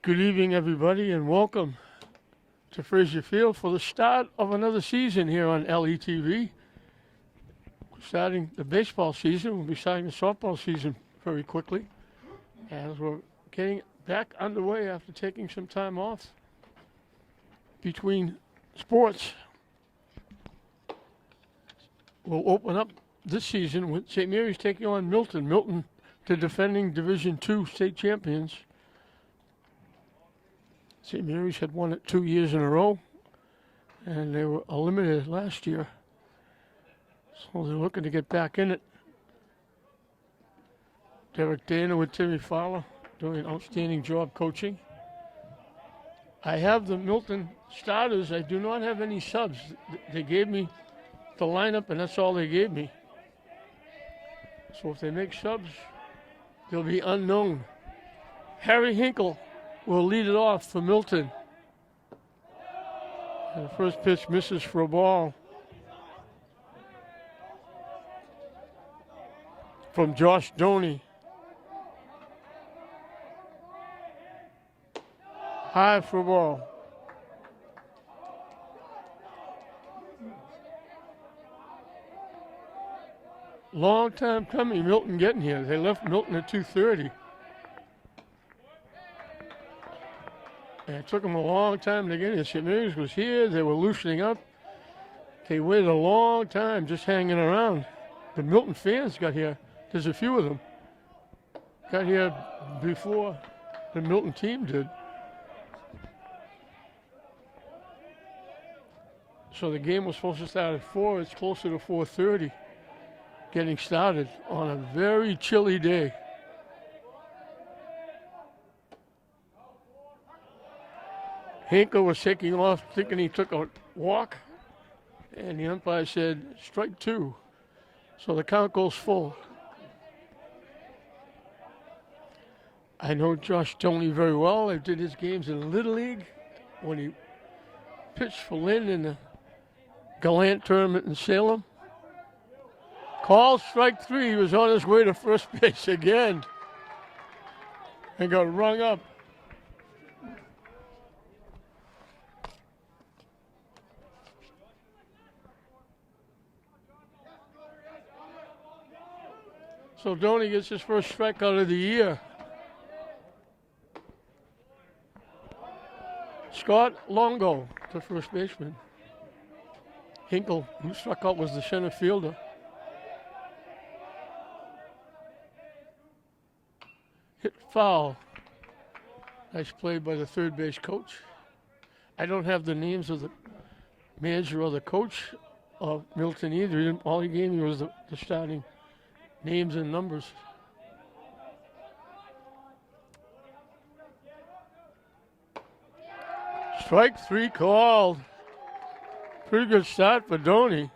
Good evening, everybody, and welcome to Fraser Field for the start of another season here on LETV. Starting the baseball season, we'll be starting the softball season very quickly as we're getting back underway after taking some time off between sports. We'll open up this season with St. Mary's taking on Milton. Milton, the defending Division II state champions. St. Mary's had won it 2 years in a row, and they were eliminated last year. So they're looking to get back in it. Derek Dana with Timmy Fowler doing an outstanding job coaching. I have the Milton starters. I do not have any subs. They gave me the lineup, and that's all they gave me. So if they make subs, they'll be unknown. Harry Hinkle will lead it off for Milton. And the first pitch misses for a ball. From Josh Doney. High for a ball. Long time coming, Milton getting here. They left Milton at 2:30. And it took them a long time to get here. St. Mary's was here. They were loosening up. They waited a long time just hanging around. The Milton fans got here. There's a few of them. Got here before the Milton team did. So the game was supposed to start at 4. It's closer to 4:30. Getting started on a very chilly day. Hinkle was taking off, thinking he took a walk, and the umpire said, strike 2. So the count goes full. I know Josh Doney very well. I did his games in Little League when he pitched for Lynn in the Gallant tournament in Salem. Called strike 3. He was on his way to first base again and got rung up. So Doney gets his first strikeout of the year. Scott Longo, the first baseman. Hinkle, who struck out, was the center fielder. Hit foul. Nice play by the third base coach. I don't have the names of the manager or the coach of Milton either. All he gave me was the starting names and numbers. Strike 3 called. Pretty good start for Doney.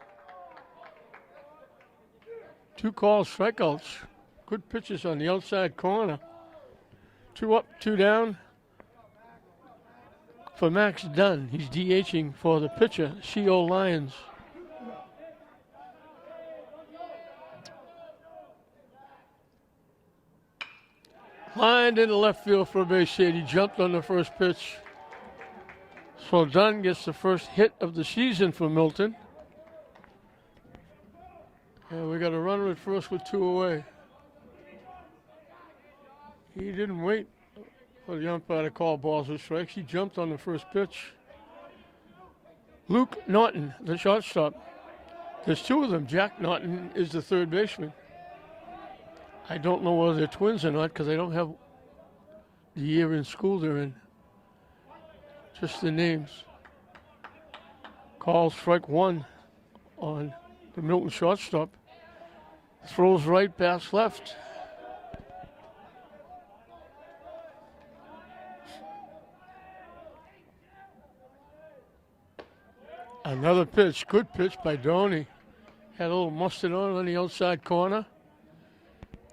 2 called strikeouts. Good pitches on the outside corner. 2 up, 2 down for Max Dunn. He's DHing for the pitcher, CO Lions. Lined into left field for a base hit. He jumped on the first pitch. So Dunn gets the first hit of the season for Milton. And we got a runner at first with 2 away. He didn't wait for the umpire to call balls or strikes. He jumped on the first pitch. Luke Naughton, the shortstop. There's 2 of them. Jack Naughton is the third baseman. I don't know whether they're twins or not because I don't have the year in school they're in. Just the names. Calls strike 1 on the Milton shortstop. Throws right, bats left. Another pitch, good pitch by Doney. Had a little mustard on the outside corner.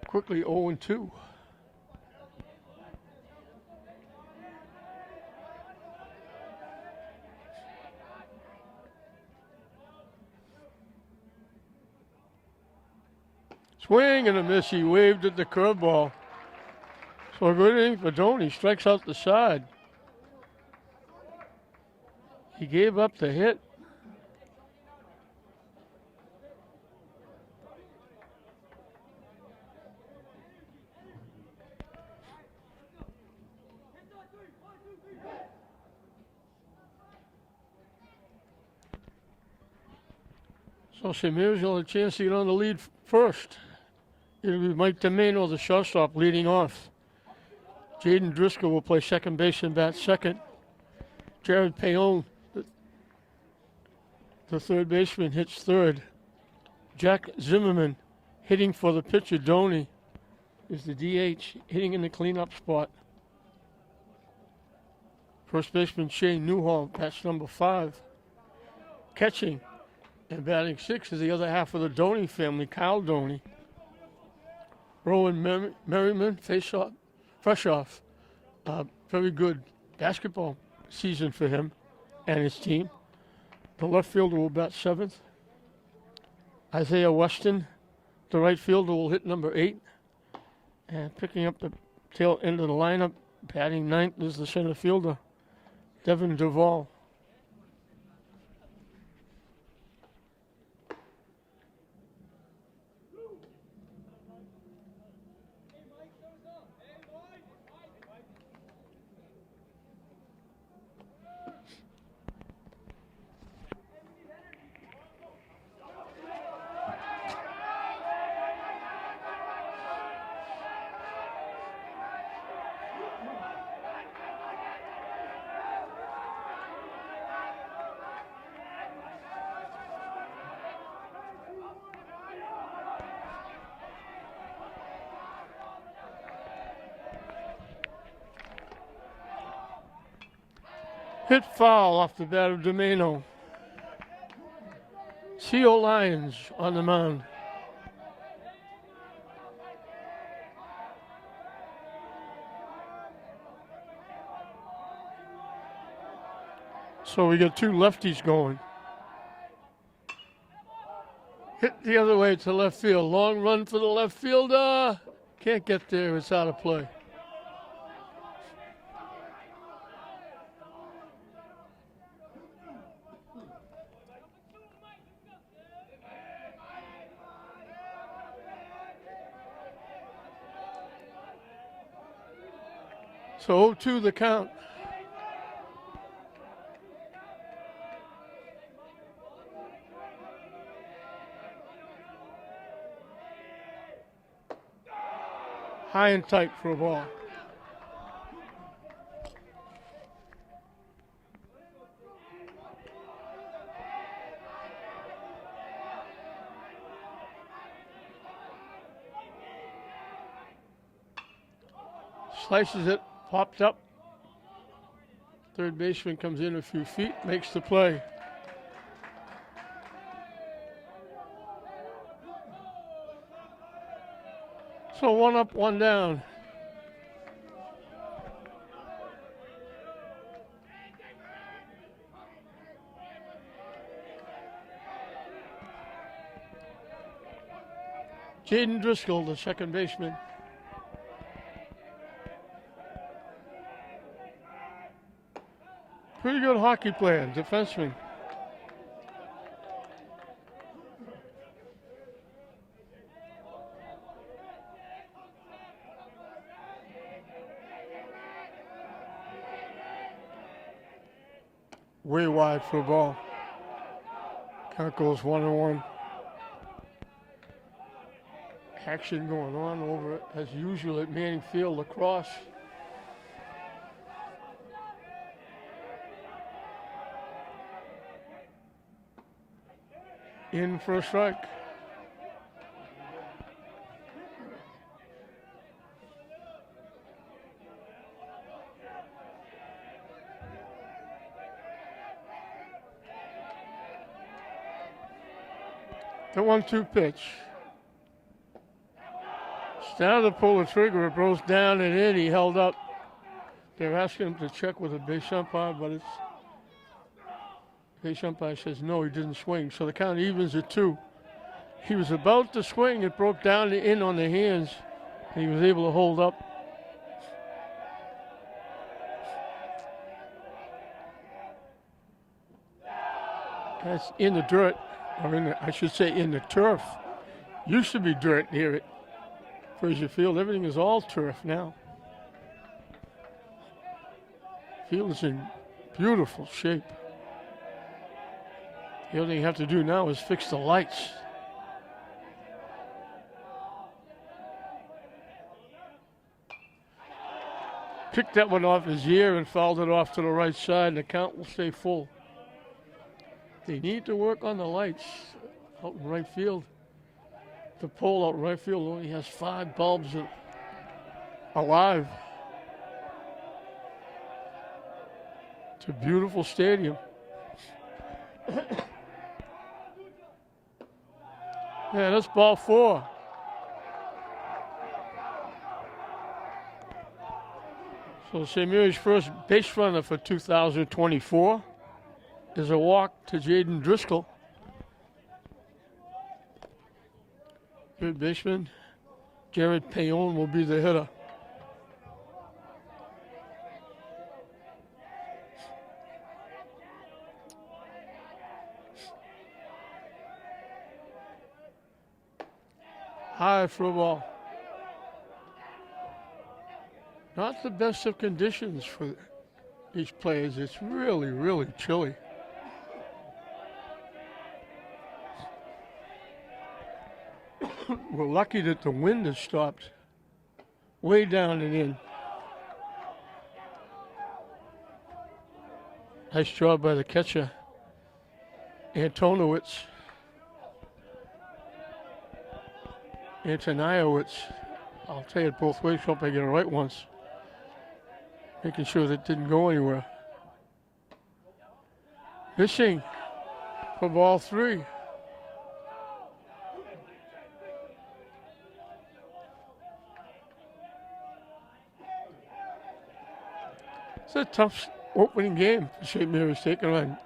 Quickly 0-2. Swing and a miss. He waved at the curveball. So a good inning for Doney. He strikes out the side. He gave up the hit. So St. Mary's will have a chance to get on the lead first. It'll be Mike Domeno, the shortstop, leading off. Jaden Driscoll will play second base and bat second. Jared Payon, the third baseman, hits third. Jack Zimmerman, hitting for the pitcher, Doney, is the DH, hitting in the cleanup spot. First baseman Shane Newhall, bats number 5. Catching and batting 6 is the other half of the Doney family, Kyle Doney. Rowan Merriman, fresh off. Very good basketball season for him and his team. The left fielder will bat 7th. Isaiah Weston, the right fielder, will hit number 8. And picking up the tail end of the lineup, batting 9th is the center fielder, Devin Duvall. Hit foul off the bat of Domeno. CO Lions on the mound. So we got 2 lefties going. Hit the other way to left field. Long run for the left fielder. Can't get there. It's out of play. So 0-2 the count. High and tight for a ball. Slices it. Popped up. Third baseman comes in a few feet, makes the play. So 1 up, 1 down. Jaden Driscoll, the second baseman. Pretty good hockey player, defenseman. Way wide for a ball. Count goes 1-1. Action going on over as usual at Manning Field lacrosse. In for a strike. The 1-2 pitch. Now to pull the trigger, it goes down and in. He held up. They're asking him to check with a base umpire, but it's base umpire says no, he didn't swing. So the count evens at 2. He was about to swing. It broke down and in on the hands, and he was able to hold up. That's in the dirt, or I should say in the turf. Used to be dirt near it. Frazier Field, everything is all turf now. Field is in beautiful shape. The only thing you have to do now is fix the lights. Picked that one off his ear and fouled it off to the right side. The count will stay full. They need to work on the lights out in right field. The pole out in right field only has 5 bulbs alive. It's a beautiful stadium. Yeah, that's ball 4. So St. Mary's first base runner for 2024 is a walk to Jaden Driscoll. Third baseman Jared Payon will be the hitter. High for a ball. Not the best of conditions for these players. It's really, really chilly. We're lucky that the wind has stopped way down and in. Nice job by the catcher, Antoniowicz. I'll tell you it both ways, hope I get it right once. Making sure that didn't go anywhere. Missing for ball 3. It's a tough opening game for St. Mary's, taking on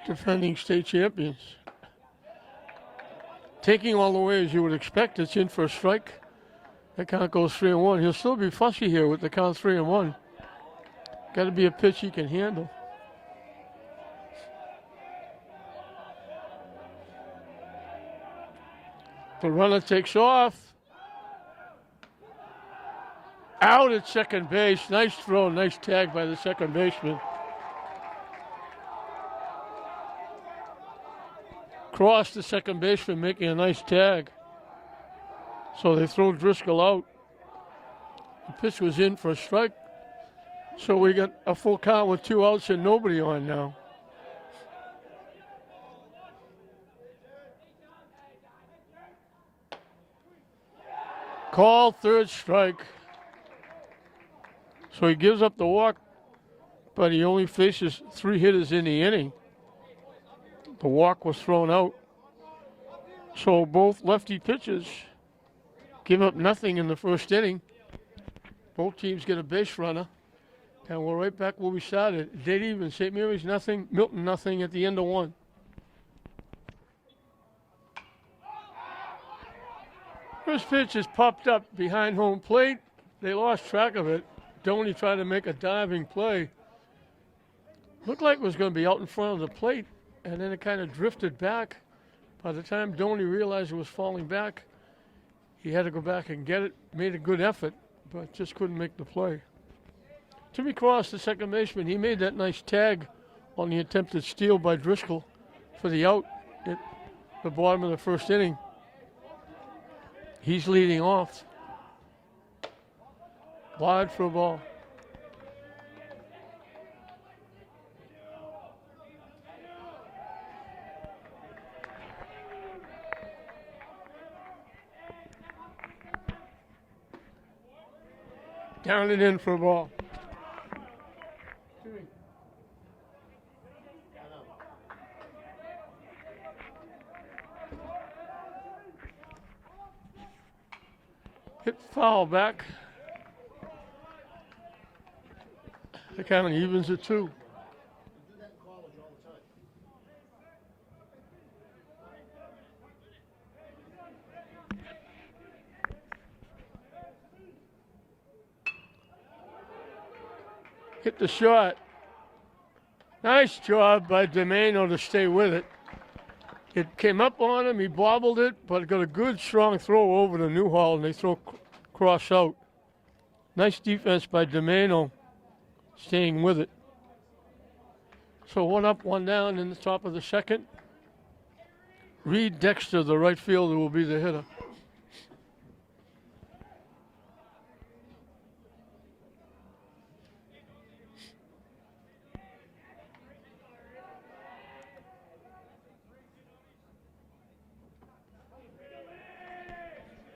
defending state champions. Taking all the way as you would expect, it's in for a strike. That count goes 3-1. He'll still be fussy here with the count 3-1. Got to be a pitch he can handle. The runner takes off. Out at second base. Nice throw, nice tag by the second baseman. Cross the second baseman, making a nice tag. So they throw Driscoll out. The pitch was in for a strike. So we got a full count with 2 outs and nobody on now. Call, third strike. So he gives up the walk, but he only faces 3 hitters in the inning. The walk was thrown out. So both lefty pitchers give up nothing in the first inning. Both teams get a base runner. And we're right back where we started. Dead even. St. Mary's nothing, Milton nothing at the end of 1. First pitch is popped up behind home plate. They lost track of it. Doney tried to make a diving play. Looked like it was going to be out in front of the plate, and then it kind of drifted back. By the time Doney realized it was falling back, he had to go back and get it. Made a good effort, but just couldn't make the play. Timmy Cross, the second baseman, he made that nice tag on the attempted steal by Driscoll for the out at the bottom of the first inning. He's leading off. Wide for a ball. Down and in for a ball. Hit foul back. The count evens at 2. Hit the shot. Nice job by DeMano to stay with it. It came up on him, he bobbled it, but got a good strong throw over to Newhall, and they throw cross out. Nice defense by DeMano, staying with it. So 1 up, 1 down in the top of the second. Reed Dexter, the right fielder, will be the hitter.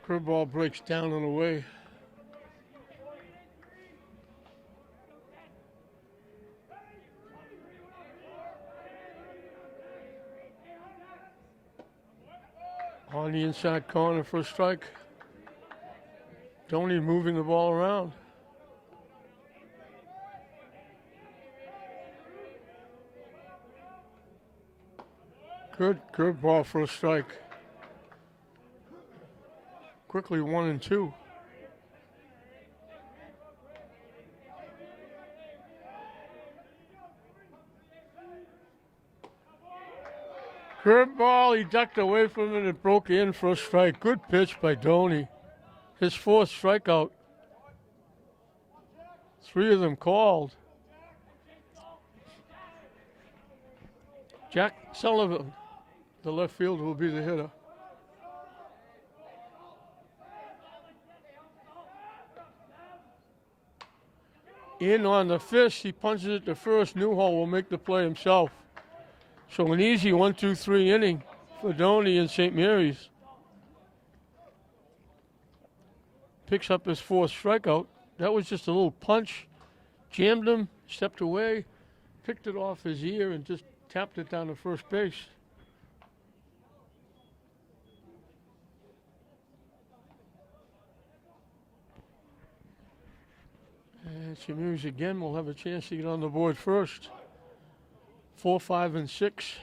Curveball breaks down and away. On the inside corner for a strike. Doney moving the ball around. Good curveball for a strike. Quickly 1 and 2. Curveball, he ducked away from it and broke in for a strike. Good pitch by Doney. His 4th strikeout. 3 of them called. Jack Sullivan, the left fielder, will be the hitter. In on the fist, he punches it to first. Newhall will make the play himself. So an easy 1-2-3 inning for Doney in St. Mary's. Picks up his 4th strikeout. That was just a little punch. Jammed him, stepped away, picked it off his ear, and just tapped it down to first base. And St. Mary's again will have a chance to get on the board first. 4, 5, and 6.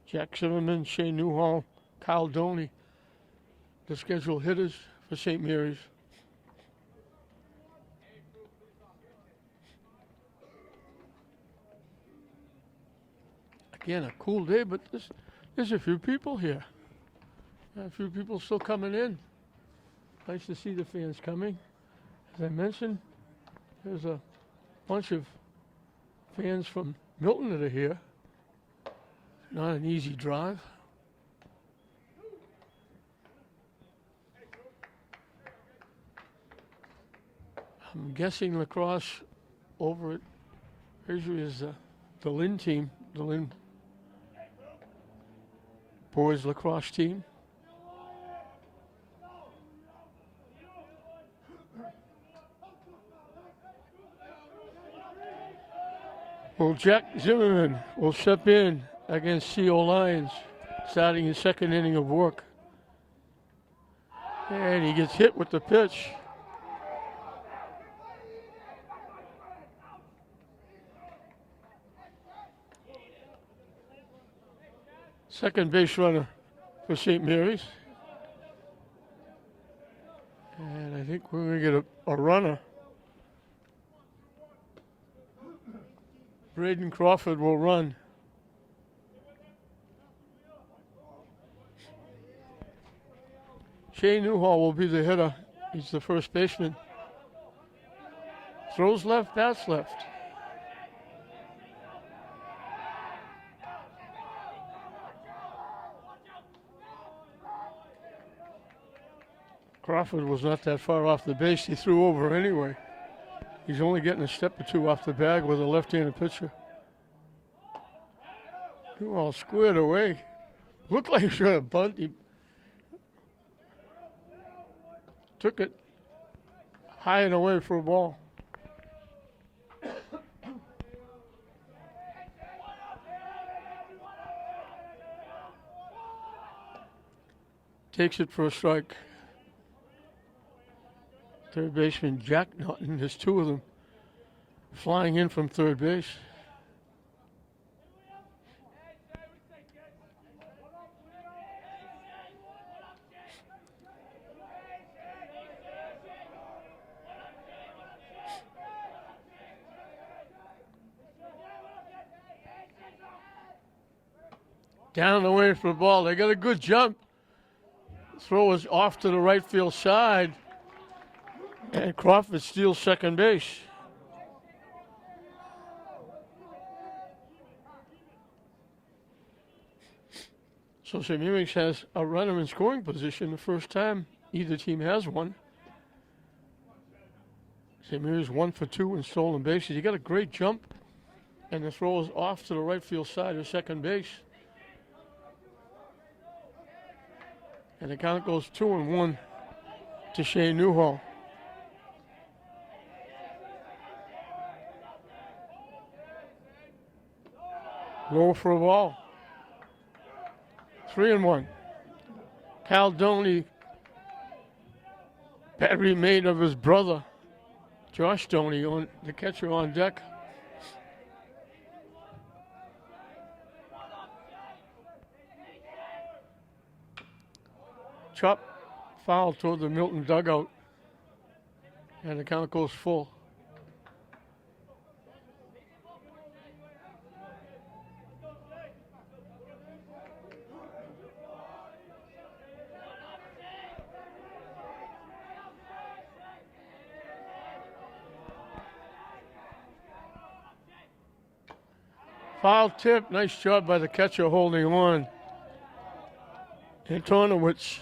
Jack Zimmerman, Shane Newhall, Kyle Doney, the scheduled hitters for St. Mary's. Again, a cool day, but there's a few people here. A few people still coming in. Nice to see the fans coming. As I mentioned, there's a bunch of fans from Milton that are here. Not an easy drive. I'm guessing lacrosse over at Fraser is the Lynn team, the Lynn boys lacrosse team. Well, Jack Zimmerman will step in against CO Lions, starting his 2nd inning of work. And he gets hit with the pitch. Second base runner for St. Mary's. And I think we're going to get a runner. Braden Crawford will run. Shane Newhall will be the hitter. He's the first baseman. Throws left, bats left. Crawford was not that far off the base. He threw over anyway. He's only getting a step or 2 off the bag with a left-handed pitcher. All squared away. Looked like he was going to bunt. He took it high and away for a ball. Takes it for a strike. Third baseman Jack Norton, there's 2 of them flying in from third base. Down the way for the ball. They got a good jump. Throw is off to the right field side. And Crawford steals second base. So St. Mary's has a runner in scoring position the first time either team has one. St. Mary's 1 for 2 in stolen bases. He got a great jump, and the throw is off to the right field side of second base. And the count goes 2-1 to Shane Newhall. Low for a ball. 3-1. Cal Doney, battery made of his brother, Josh Doney, on the catcher on deck. Chop foul toward the Milton dugout. And the count goes full. Foul tip, nice job by the catcher holding on. Antonowicz.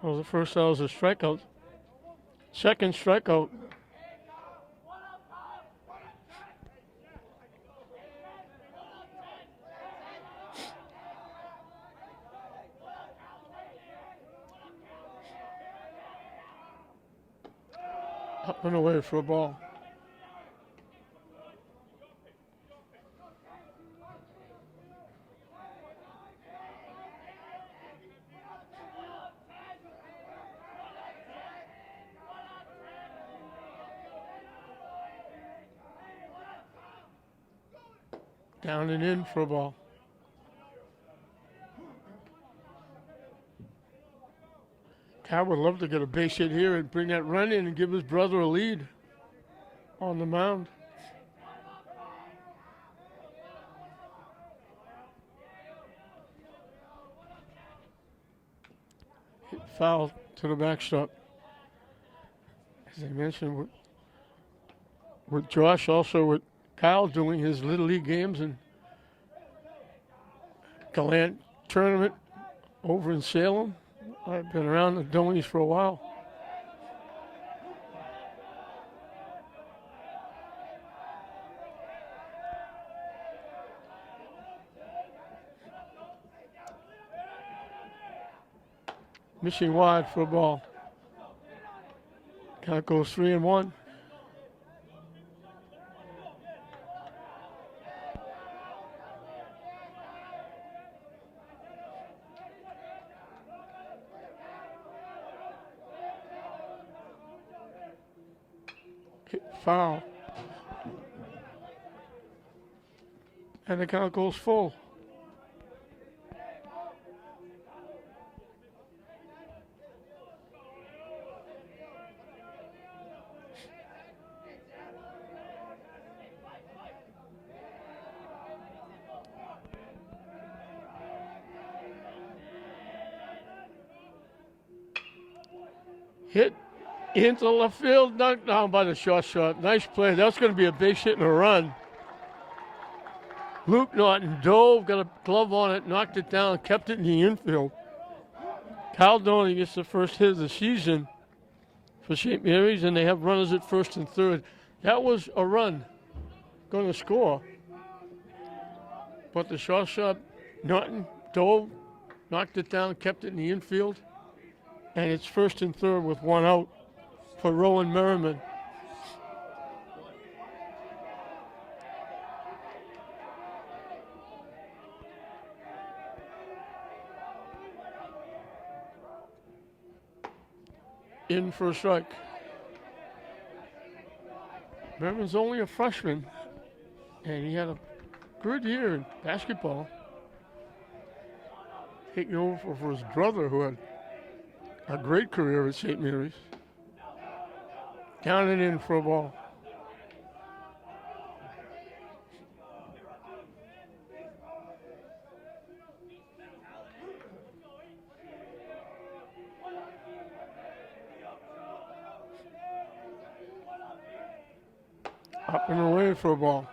Well, the first out was a strikeout. Second strikeout. Up and away for a ball. Down and in for a ball. Cal would love to get a base hit here and bring that run in and give his brother a lead on the mound. Hit foul to the backstop. As I mentioned, with Josh, also with Kyle doing his Little League games and Gallant tournament over in Salem. I've been around the Doneys for a while. Missing wide for a ball. Count goes 3-1. Foul. And the count goes full. Hit into left field, knocked down by the short. Nice play. That's going to be a base hit and a run. Luke Norton dove, got a glove on it, knocked it down, kept it in the infield. Cal Doney gets the first hit of the season for St. Mary's, and they have runners at first and third. That was a run, going to score. But the shortstop, Norton, dove, knocked it down, kept it in the infield, and it's first and third with one out for Rowan Merriman. In for a strike. Merriman's only a freshman, and he had a good year in basketball. Taking over for his brother, who had a great career at St. Mary's. Down and in for a ball. Up and away for a ball.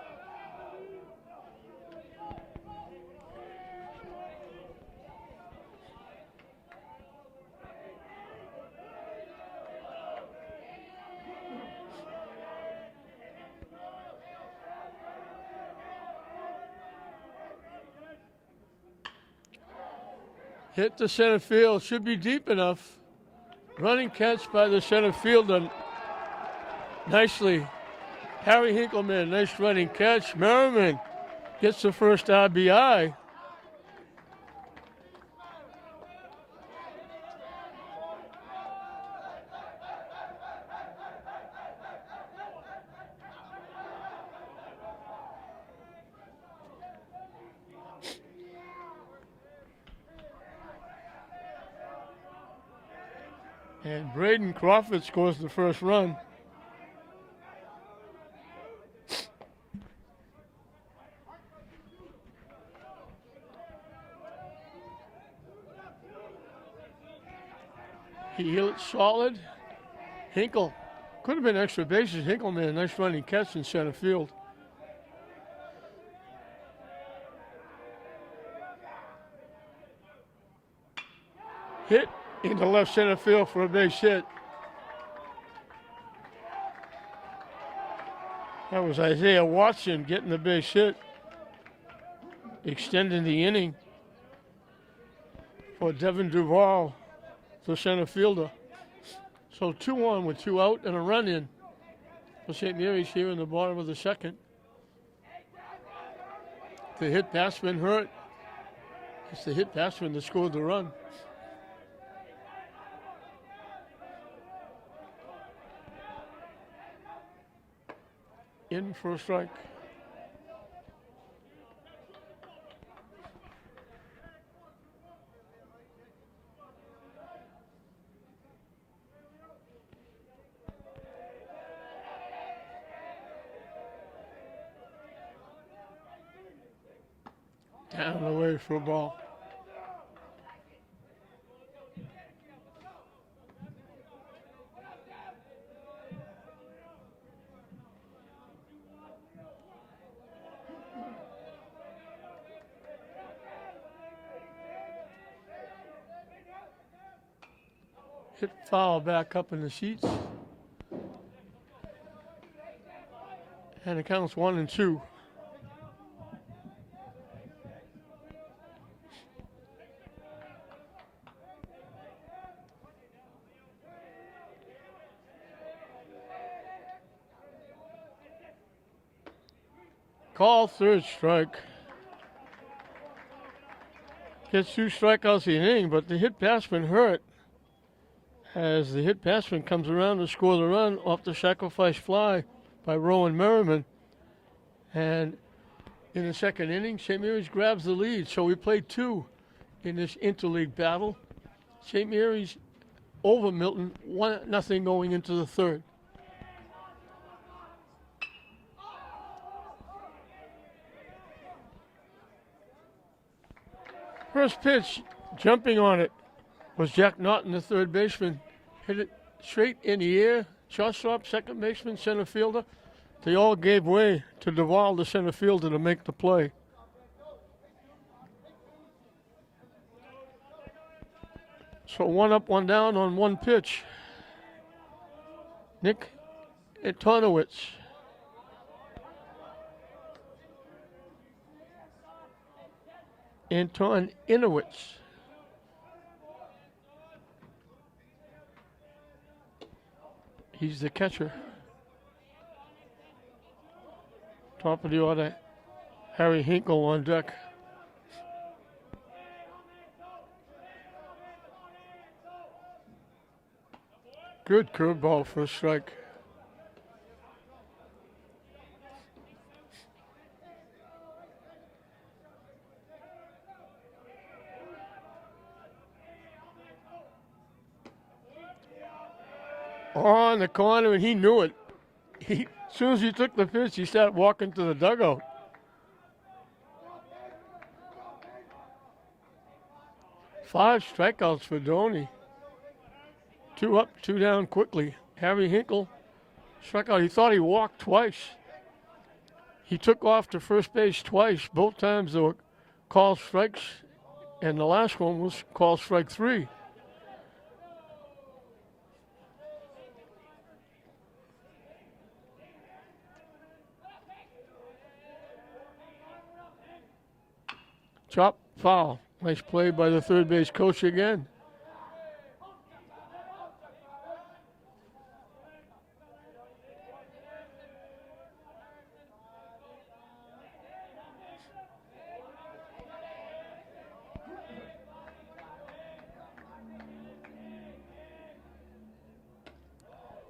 Hit the center field. Should be deep enough. Running catch by the center fielder. Nicely. Harry Hinkleman, nice running catch. Merriman gets the first RBI. And Braden Crawford scores the first run. He hit it solid. Hinkle. Could have been extra bases. Hinkle made a nice running catch in center field. Hit into left center field for a base hit. That was Isaiah Watson getting the base hit, extending the inning for Devin Duval, the center fielder. So 2-1 with 2 out and a run in for St. Mary's here in the bottom of the second. The hit batsman hurt. It's the hit batsman that scored the run. In for a strike. Down away for a ball. Hit foul back up in the seats. And it counts 1-2. Call third strike. Gets 2 strikeouts in the inning, but the hit batsman hurt. As the hit batsman comes around to score the run off the sacrifice fly by Rowan Merriman. And in the second inning, St. Mary's grabs the lead. So we played 2 in this interleague battle. St. Mary's over Milton, 1-0 going into the third. First pitch, jumping on it, was Jack Naughton, the third baseman. Hit it straight in the air. Shortstop, second baseman, center fielder. They all gave way to Duval, the center fielder, to make the play. So 1 up, 1 down on 1 pitch. Nick Antonowitz. Anton Inowitz. He's the catcher. Top of the order, Harry Hinkle on deck. Good curveball for a strike. On the corner, and he knew it. As soon as he took the pitch, he started walking to the dugout. Five strikeouts for Doney. 2 up, 2 down quickly. Harry Hinkle struck out. He thought he walked twice. He took off to first base twice. Both times there were called strikes, and the last one was called strike 3. Chop, foul. Nice play by the third base coach again.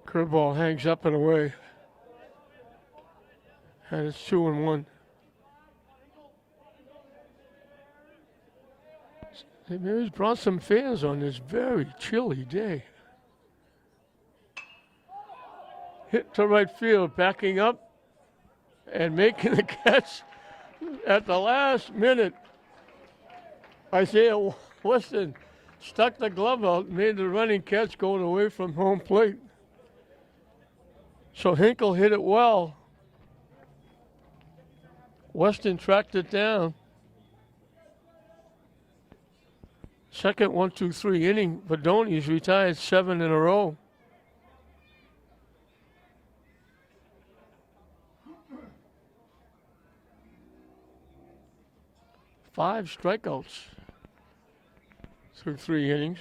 Curveball hangs up and away. And it's 2-1. St. Mary's brought some fans on this very chilly day. Hit to right field, backing up and making the catch at the last minute. Isaiah Weston stuck the glove out, made the running catch going away from home plate. So Hinkle hit it well. Weston tracked it down. Second 1-2-3 inning. Vadoni's retired 7 in a row. Five strikeouts through 3 innings.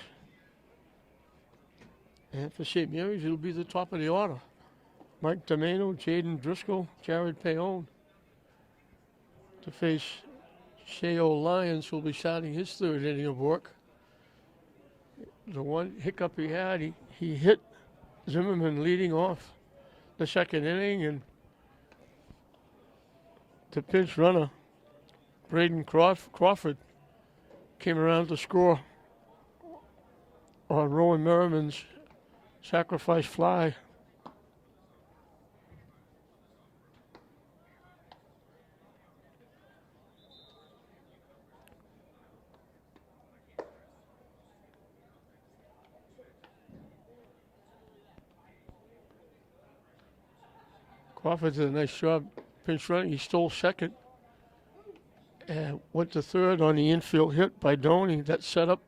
And for St. Mary's, it'll be the top of the order. Mike Domeno, Jaden Driscoll, Jared Payon to face Sheo Lyons, who will be starting his 3rd inning of work. The one hiccup he had, he hit Zimmerman leading off the 2nd inning, and the pinch runner, Braden Crawford, came around to score on Rowan Merriman's sacrifice fly. Crawford did a nice job pinch running. He stole second and went to third on the infield hit by Doney that set up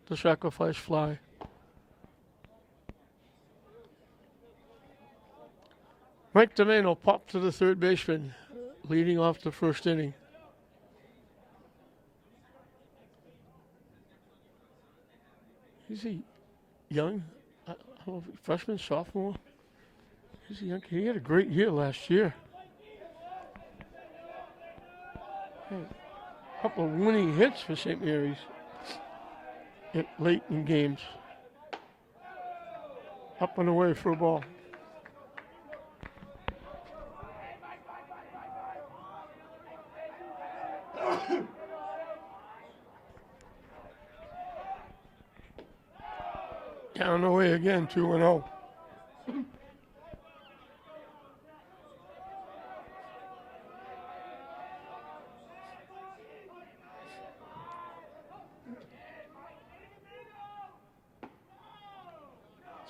the sacrifice fly. Mike Domeno popped to the third baseman, leading off the 1st inning. He's a young, I don't know, freshman, sophomore. He's a young kid. He had a great year last year. A couple of winning hits for St. Mary's late in games. Up and away for a ball. Down the way again, 2-0.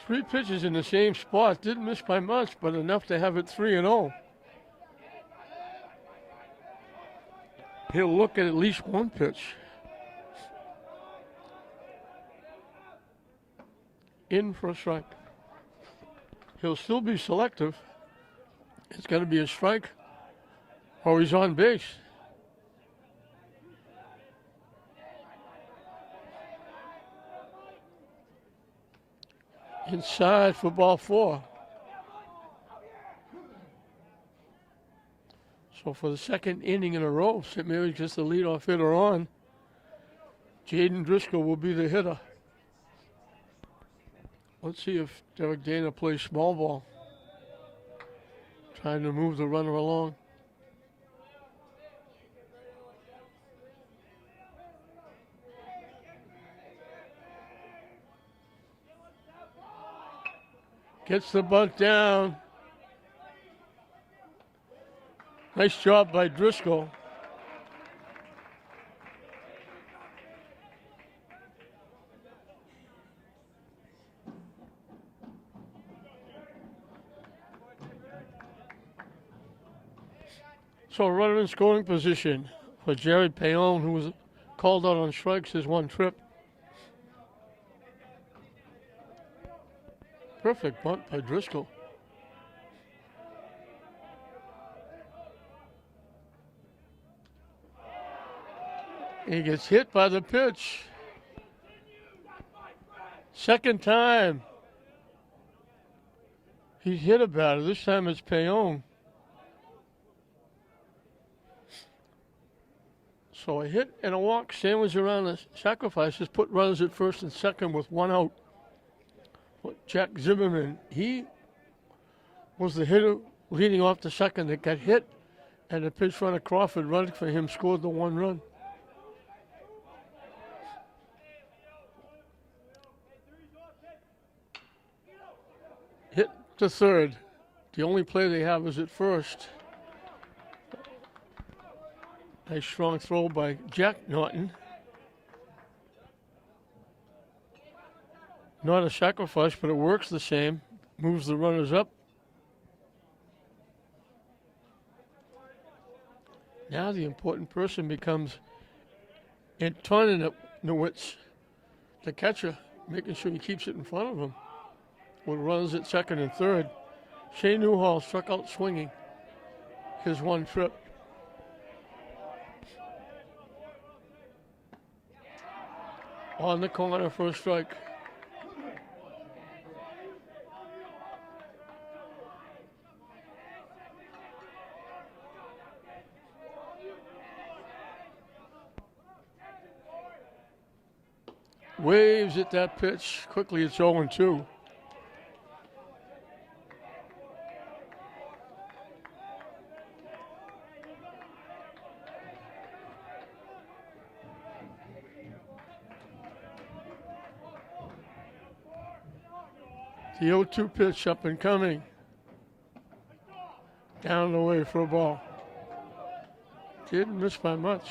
Three pitches in the same spot. Didn't miss by much, but enough to have it 3-0. He'll look at least one pitch. In for a strike. He'll still be selective. It's going to be a strike or he's on base. Inside for ball 4. So for the 2nd inning in a row, St. Mary's gets the leadoff hitter on. Jaden Driscoll will be the hitter. Let's see if Derek Dana plays small ball. Trying to move the runner along. Gets the bunt down. Nice job by Driscoll. So a runner in scoring position for Jared Payon, who was called out on strikes, his one trip. Perfect bunt by Driscoll. He gets hit by the pitch. Second time he's hit a batter. This time it's Payon. So a hit and a walk sandwiched around the sacrifices put runners at first and second with one out. But Jack Zimmerman, he was the hitter leading off the second that got hit, and the pitch runner Crawford running for him scored the one run. Hit to third. The only play they have is at first. Nice strong throw by Jack Norton. Not a sacrifice, but it works the same. Moves the runners up. Now the important person becomes Antoninowicz, the catcher, making sure he keeps it in front of him. With runners at second and third, Shane Newhall struck out swinging his one trip. On the corner for a strike. Waves at that pitch. Quickly it's 0-2. The 0-2 pitch up and coming. Down the way for a ball. Didn't miss by much.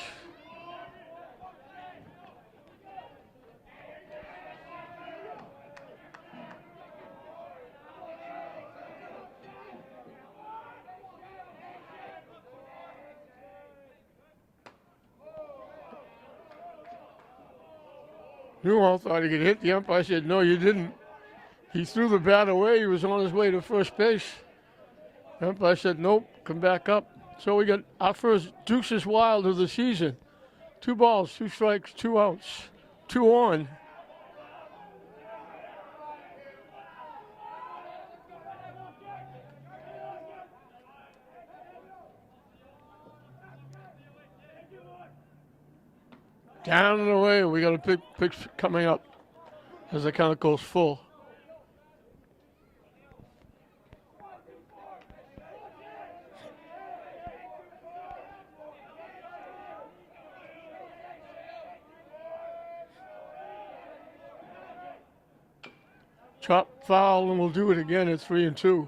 Newhall thought he could hit. The umpire said, no, you didn't. He threw the bat away. He was on his way to first base. The umpire said, nope, come back up. So we got our first Deuces Wild of the season. 2 balls, 2 strikes, 2 outs, 2 on. Down and away. We got a big pitch coming up as the count goes full. Chop foul, and we'll do it again at 3-2.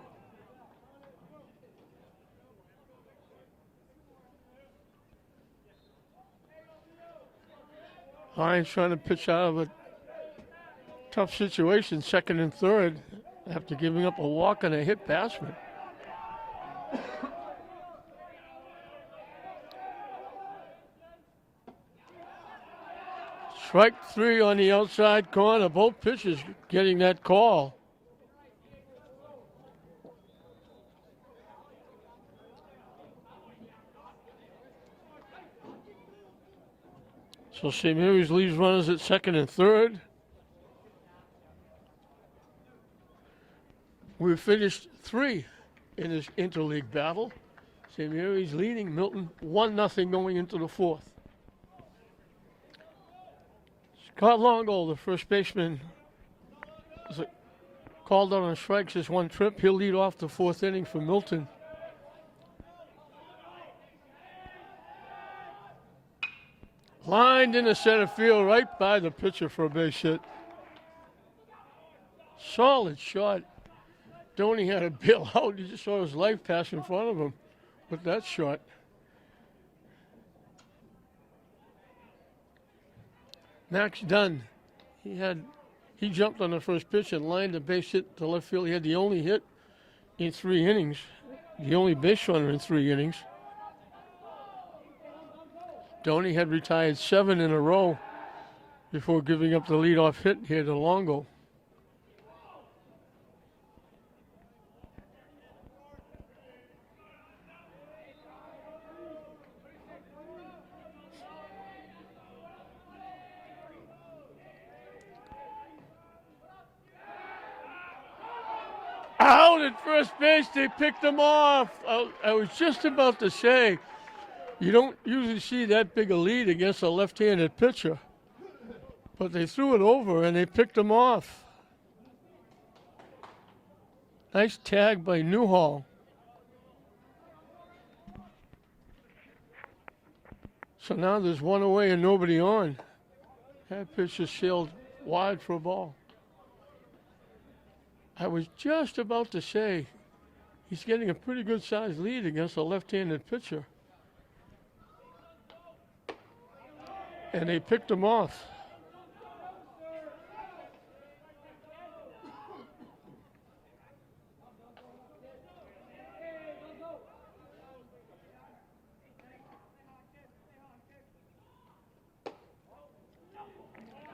Hines trying to pitch out of a tough situation, second and third, after giving up a walk and a hit batsman. Strike 3 on the outside corner. Both pitchers getting that call. So St. Mary's leaves runners at second and third. We've finished 3 in this interleague battle. St. Mary's leading Milton 1-0 going into the 4th. Scott Longo, the first baseman, is called out on strikes his one trip. He'll lead off the 4th inning for Milton. Lined into center field right by the pitcher for a base hit. Solid shot. Doney had to bail out. He just saw his life pass in front of him with that shot. Max Dunn, he jumped on the first pitch and lined the base hit to left field. He had the only hit in 3 innings, the only base runner in 3 innings. Downey had retired 7 in a row before giving up the leadoff hit here to Longo. Out at first base, they picked him off. I was just about to say, you don't usually see that big a lead against a left-handed pitcher. But they threw it over and they picked him off. Nice tag by Newhall. So now there's one away and nobody on. That pitch just sailed wide for a ball. I was just about to say he's getting a pretty good sized lead against a left-handed pitcher. And they picked him off.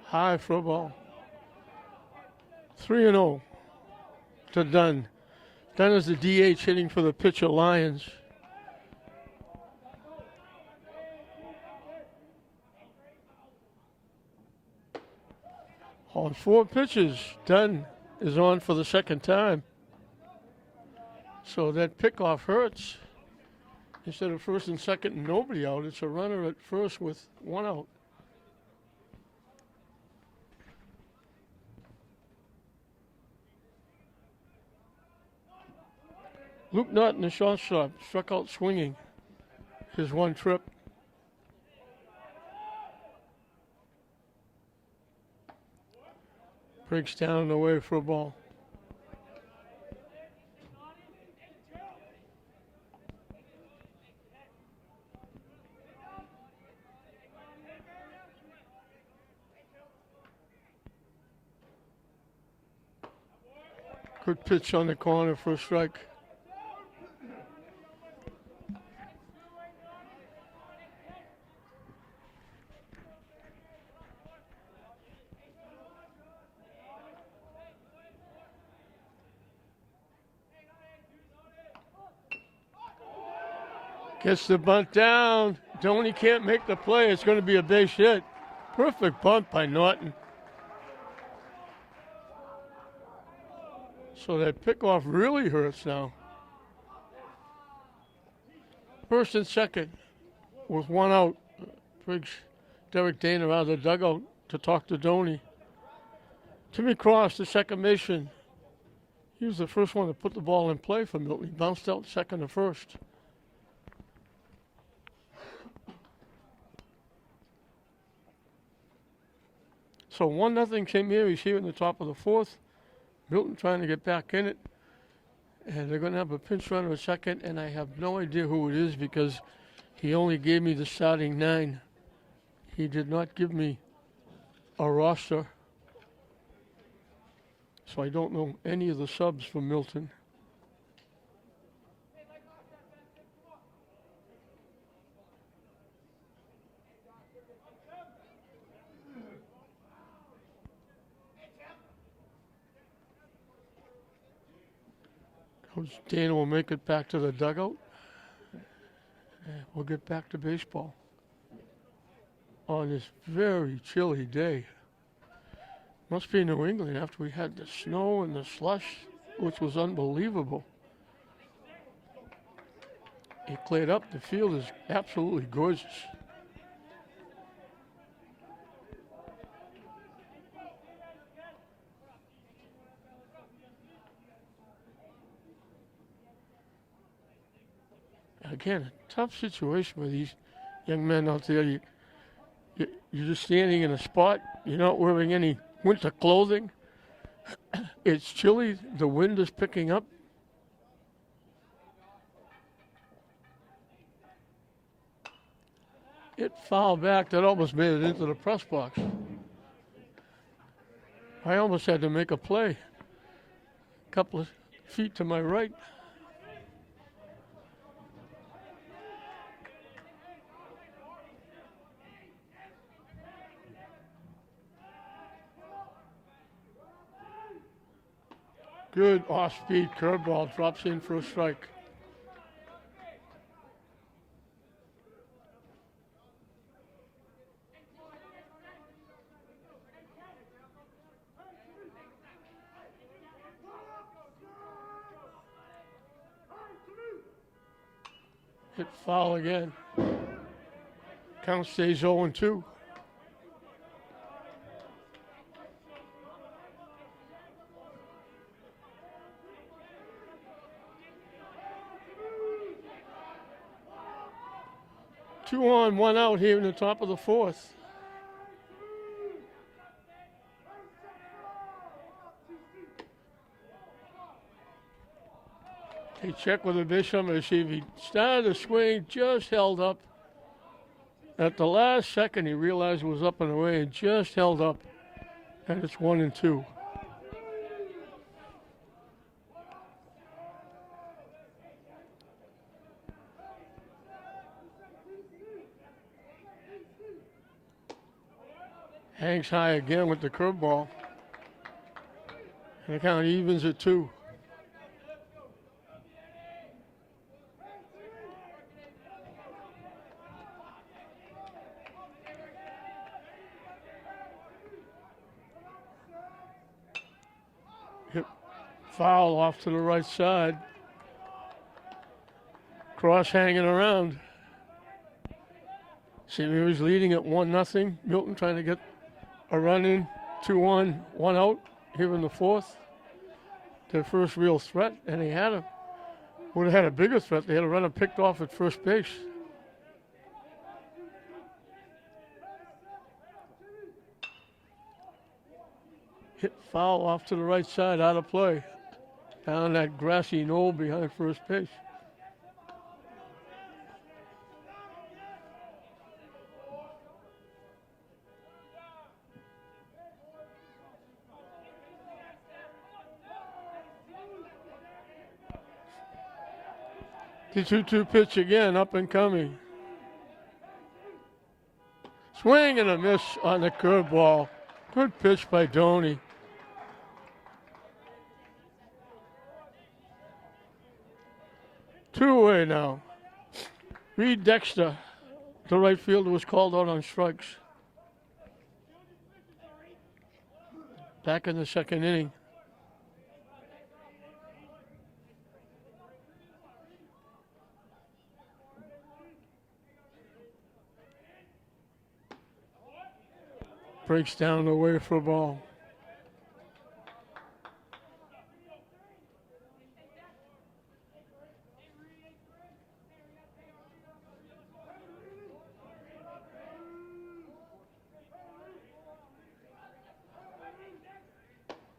High for a ball. 3-0 to Dunn. Dunn is the DH hitting for the pitcher Lions. On 4 pitches, Dunn is on for the second time. So that pickoff hurts. Instead of first and second and nobody out, it's a runner at first with 1 out. Luke Norton, the shortstop, struck out swinging his 1 trip. Breaks down and away for a ball. Good pitch on the corner for a strike. Gets the bunt down. Doney can't make the play. It's going to be a base hit. Perfect bunt by Norton. So that pickoff really hurts now. First and second with 1 out. Brings Derek Dana out of the dugout to talk to Doney. Timmy Cross, the second baseman. He was the first one to put the ball in play for Milton. He bounced out second to first. So 1-0 St. Mary's here in the top of the 4th. Milton trying to get back in it. And they're going to have a pinch runner at second, and I have no idea who it is because he only gave me the starting 9. He did not give me a roster. So I don't know any of the subs for Milton. Coach Dana will make it back to the dugout. And we'll get back to baseball on this very chilly day. Must be New England after we had the snow and the slush, which was unbelievable. It cleared up. The field is absolutely gorgeous. Again, a tough situation with these young men out there. You're just standing in a spot. You're not wearing any winter clothing. It's chilly. The wind is picking up. It fouled back. That almost made it into the press box. I almost had to make a play. A couple of feet to my right. Good off-speed curveball, drops in for a strike. Hit foul again. Count stays 0-2. Two on, one out here in the top of the fourth. They check with the bishop to see if he started to swing, just held up. At the last second, he realized it was up and away and just held up. And it's 1-2. Hangs high again with the curveball. And the count evens at 2. Hit foul off to the right side. Cross hanging around. See, he was leading at 1-0. Milton trying to get a run in, 2 on, 1 out here in the fourth. Their first real threat, and they would have had a bigger threat. They had a runner picked off at first base. Hit foul off to the right side, out of play. Down that grassy knoll behind first base. The 2-2 pitch again, up and coming. Swing and a miss on the curveball. Good pitch by Doney. Two away now. Reed Dexter, the right fielder, was called out on strikes. Back in the second inning. Breaks down the way for a ball.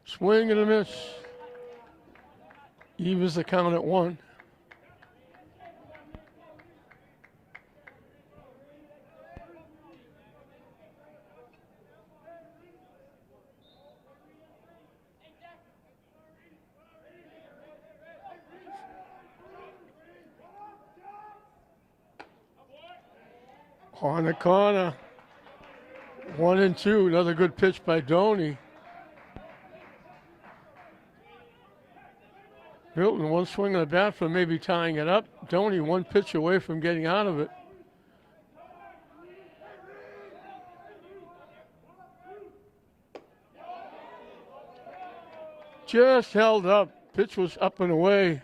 Swing and a miss. Evens the count at 1. On the corner, 1-2. Another good pitch by Doney. Milton, one swing of the bat for maybe tying it up. Doney, one pitch away from getting out of it. Just held up. Pitch was up and away,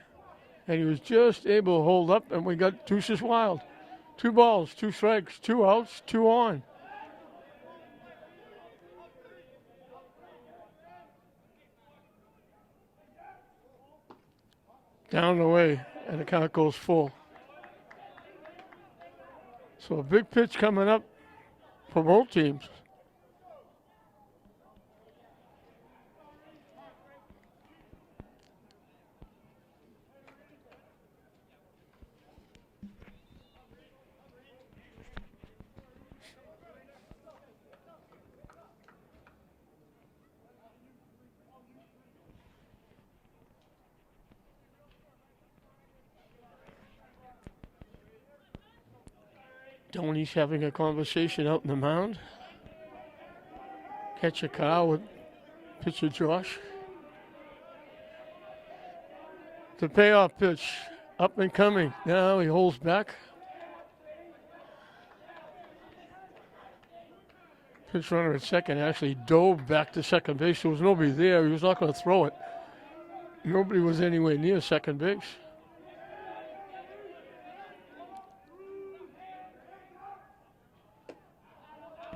and he was just able to hold up, and we got deuces wild. 2 balls, 2 strikes, 2 outs, 2 on. Down the way, and the count goes full. So a big pitch coming up for both teams. Doney's having a conversation out in the mound. Catch a car with pitcher Josh. The payoff pitch, up and coming. Now he holds back. Pitch runner at second actually dove back to second base. There was nobody there. He was not going to throw it. Nobody was anywhere near second base.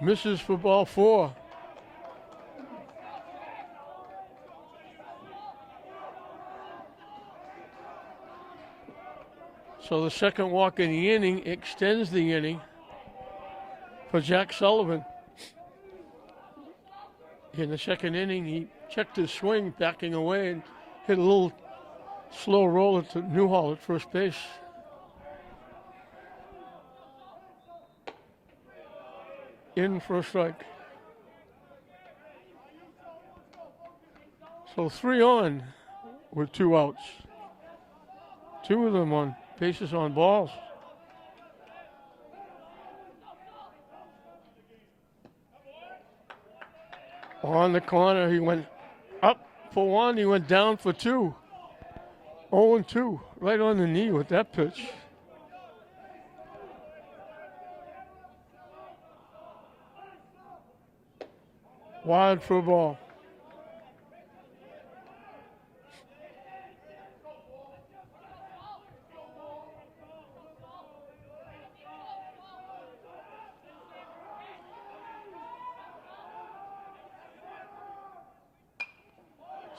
Misses for ball 4. So the second walk in the inning extends the inning for Jack Sullivan. In the second inning, he checked his swing, backing away, and hit a little slow roller to Newhall at first base. In for a strike. So 3 on with 2 outs. 2 of them on bases on balls. On the corner, he went up for 1, he went down for 2. 0-2, right on the knee with that pitch. Wide for a ball.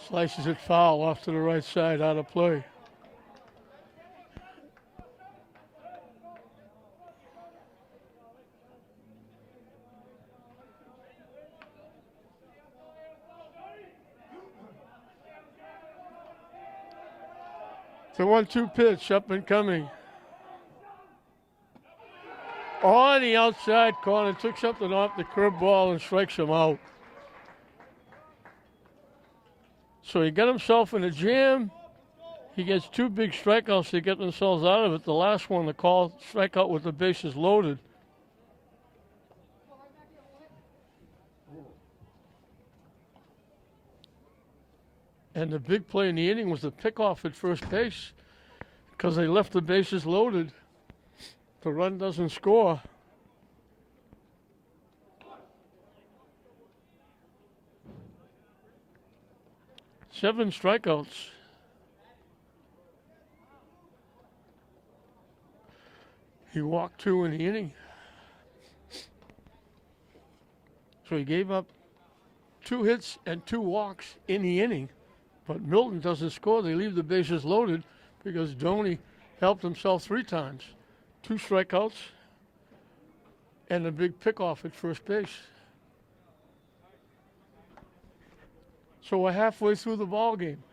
Slices it foul off to the right side, out of play. The 1-2 pitch, up and coming. On the outside corner, took something off the curve ball and strikes him out. So he got himself in a jam. He gets 2 big strikeouts to get themselves out of it. The last one, the call, strikeout with the bases loaded. And the big play in the inning was the pickoff at first base because they left the bases loaded. The run doesn't score. Seven strikeouts. He walked 2 in the inning. So he gave up 2 hits and 2 walks in the inning. But Milton doesn't score. They leave the bases loaded because Doney helped himself 3 times. 2 strikeouts and a big pickoff at first base. So we're halfway through the ball game.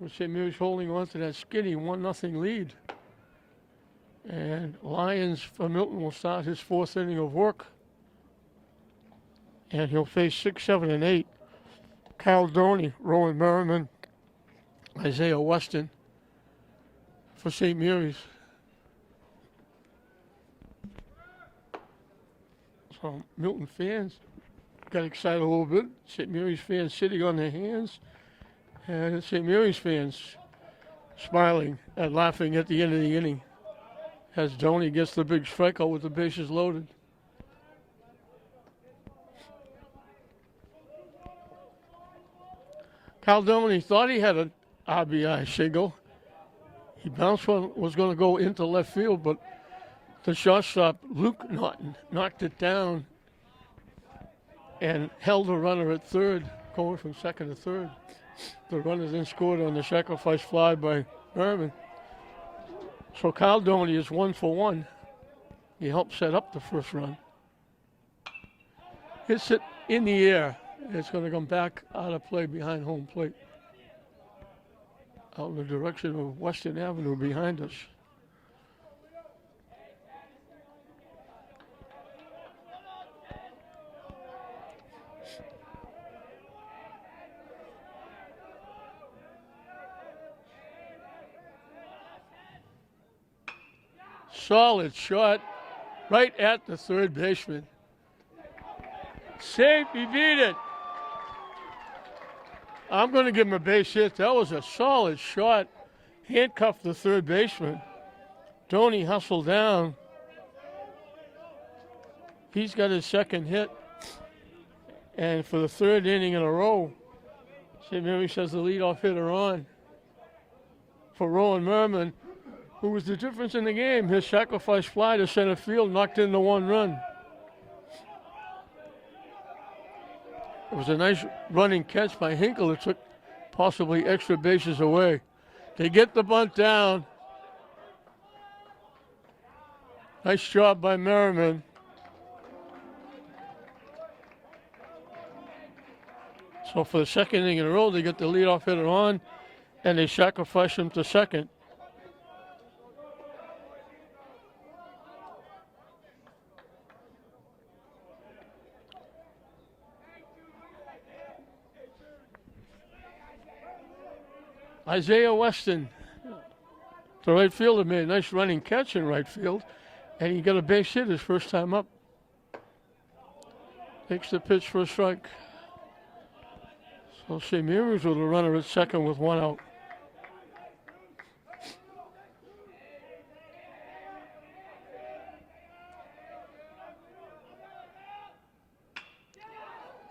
With St. Mary's holding on to that skinny 1-0 lead. And Lyons for Milton will start his 4th inning of work. And he'll face 6, 7, and 8. Kyle Doney, Rowan Merriman, Isaiah Weston for St. Mary's. So Milton fans got excited a little bit. St. Mary's fans sitting on their hands. And St. Mary's fans smiling and laughing at the end of the inning as Doney gets the big strikeout with the bases loaded. Kyle Doney thought he had an RBI single. He bounced one, was going to go into left field, but the shortstop, Luke Norton, knocked it down and held the runner at third, going from second to third. The runner then scored on the sacrifice fly by Merriman. So Kyle Doney is 1 for 1. He helped set up the first run. Hits it in the air. It's going to come back out of play behind home plate. Out in the direction of Western Avenue behind us. Solid shot right at the third baseman. Safe, he beat it. I'm going to give him a base hit. That was a solid shot handcuffed the third baseman. Doney hustled down. He's got his second hit. And for the third inning in a row, St. Mary's has the leadoff hitter on for Rowan Merman, who was the difference in the game. His sacrifice fly to center field knocked in the one run. It was a nice running catch by Hinkle that took possibly extra bases away. They get the bunt down. Nice job by Merriman. So for the second inning in a row, they get the leadoff hitter on, and they sacrifice him to second. Isaiah Weston, the right fielder, made a nice running catch in right field, and he got a base hit his first time up. Takes the pitch for a strike. So St. Mary's with a runner at second with one out.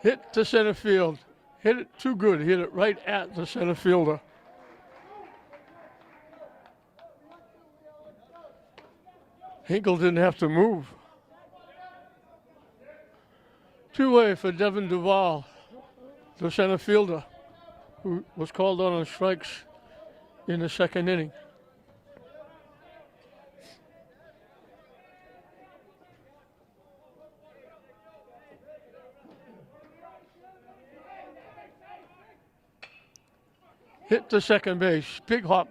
Hit to center field. Hit it too good. Hit it right at the center fielder. Hinkle didn't have to move. Two-way for Devin Duvall, the center fielder, who was called on strikes in the second inning. Hit to second base. Big hop.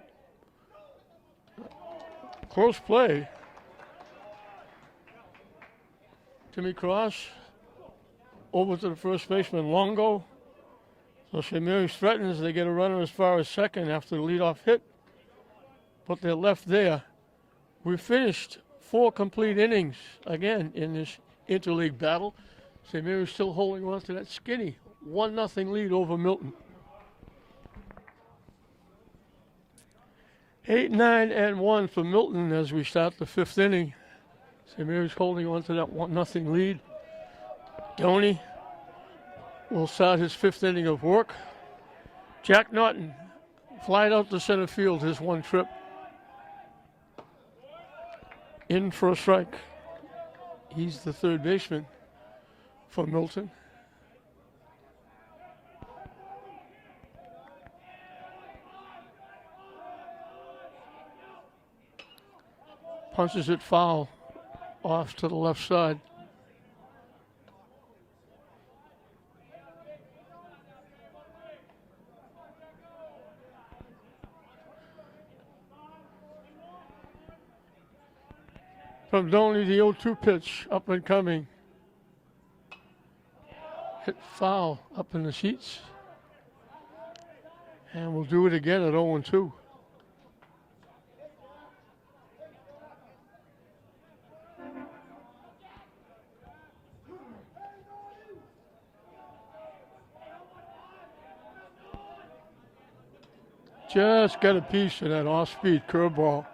Close play. Timmy Cross over to the first baseman, Longo. So St. Mary's threatens. They get a runner as far as second after the leadoff hit, but they're left there. We finished 4 complete innings again in this interleague battle. St. Mary's still holding on to that skinny 1-0 lead over Milton. 8-9-1 for Milton as we start the 5th inning. St. Mary's holding on to that 1-0 lead. Doney will start his 5th inning of work. Jack Norton flied out to center field his one trip. In for a strike. He's the third baseman for Milton. Punches it foul off to the left side. From Doney, the 0-2 pitch, up and coming. Hit foul up in the seats. And we'll do it again at 0-2. Just got a piece of that off-speed curveball.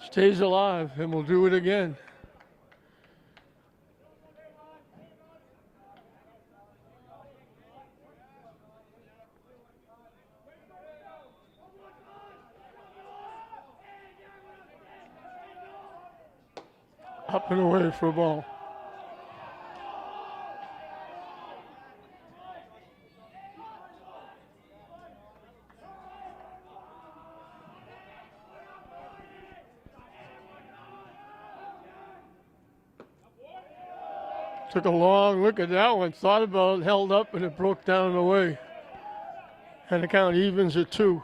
Stays alive, and we'll do it again. Up and away for a ball. Took a long look at that one, thought about it, held up, and it broke down and away. And the count evens at 2.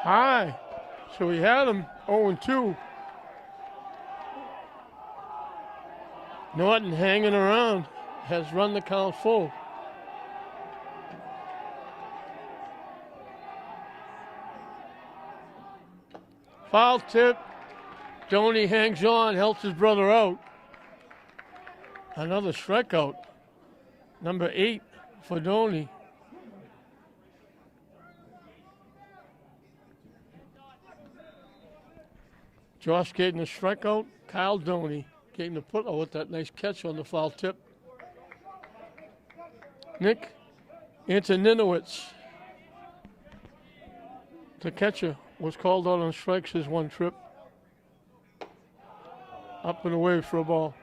High. So we had him 0-2. Norton hanging around, has run the count full. Foul tip. Doney hangs on, helps his brother out. Another strikeout. Number 8 for Doney. Josh getting a strikeout. Kyle Doney getting the put out with that nice catch on the foul tip. Nick Antoninowicz, the catcher, was called out on strikes his one trip. Up and away for a ball.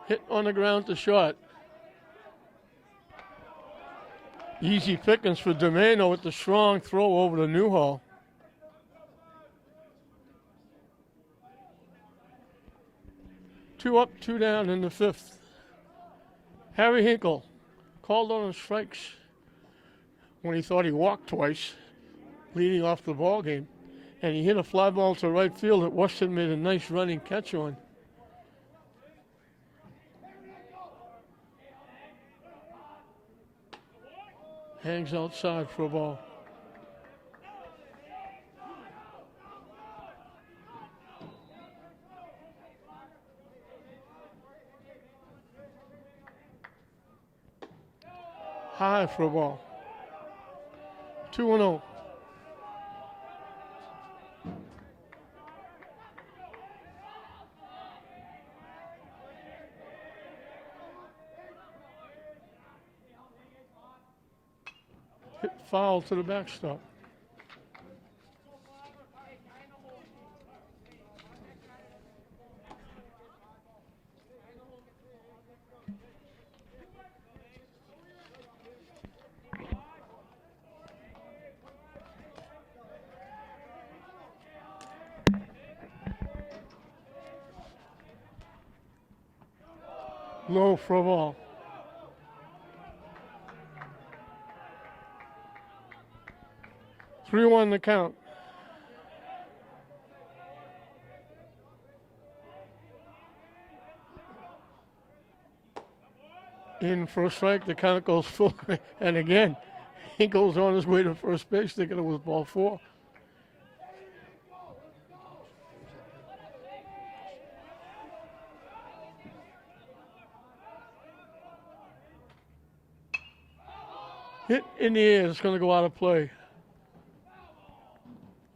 Hit on the ground to short. Easy pickings for Domeno with the strong throw over to Newhall. Two up, two down in the fifth. Harry Hinkle called on strikes when he thought he walked twice, leading off the ball game. And he hit a fly ball to right field that Weston made a nice running catch on. Hangs outside for a ball. High for a ball. 2-0. Hit foul to the backstop. Low for a ball. Three one the count. In for a strike, the count goes full, and again, he goes on his way to first base, thinking it was ball 4. Hit in the air, it's going to go out of play.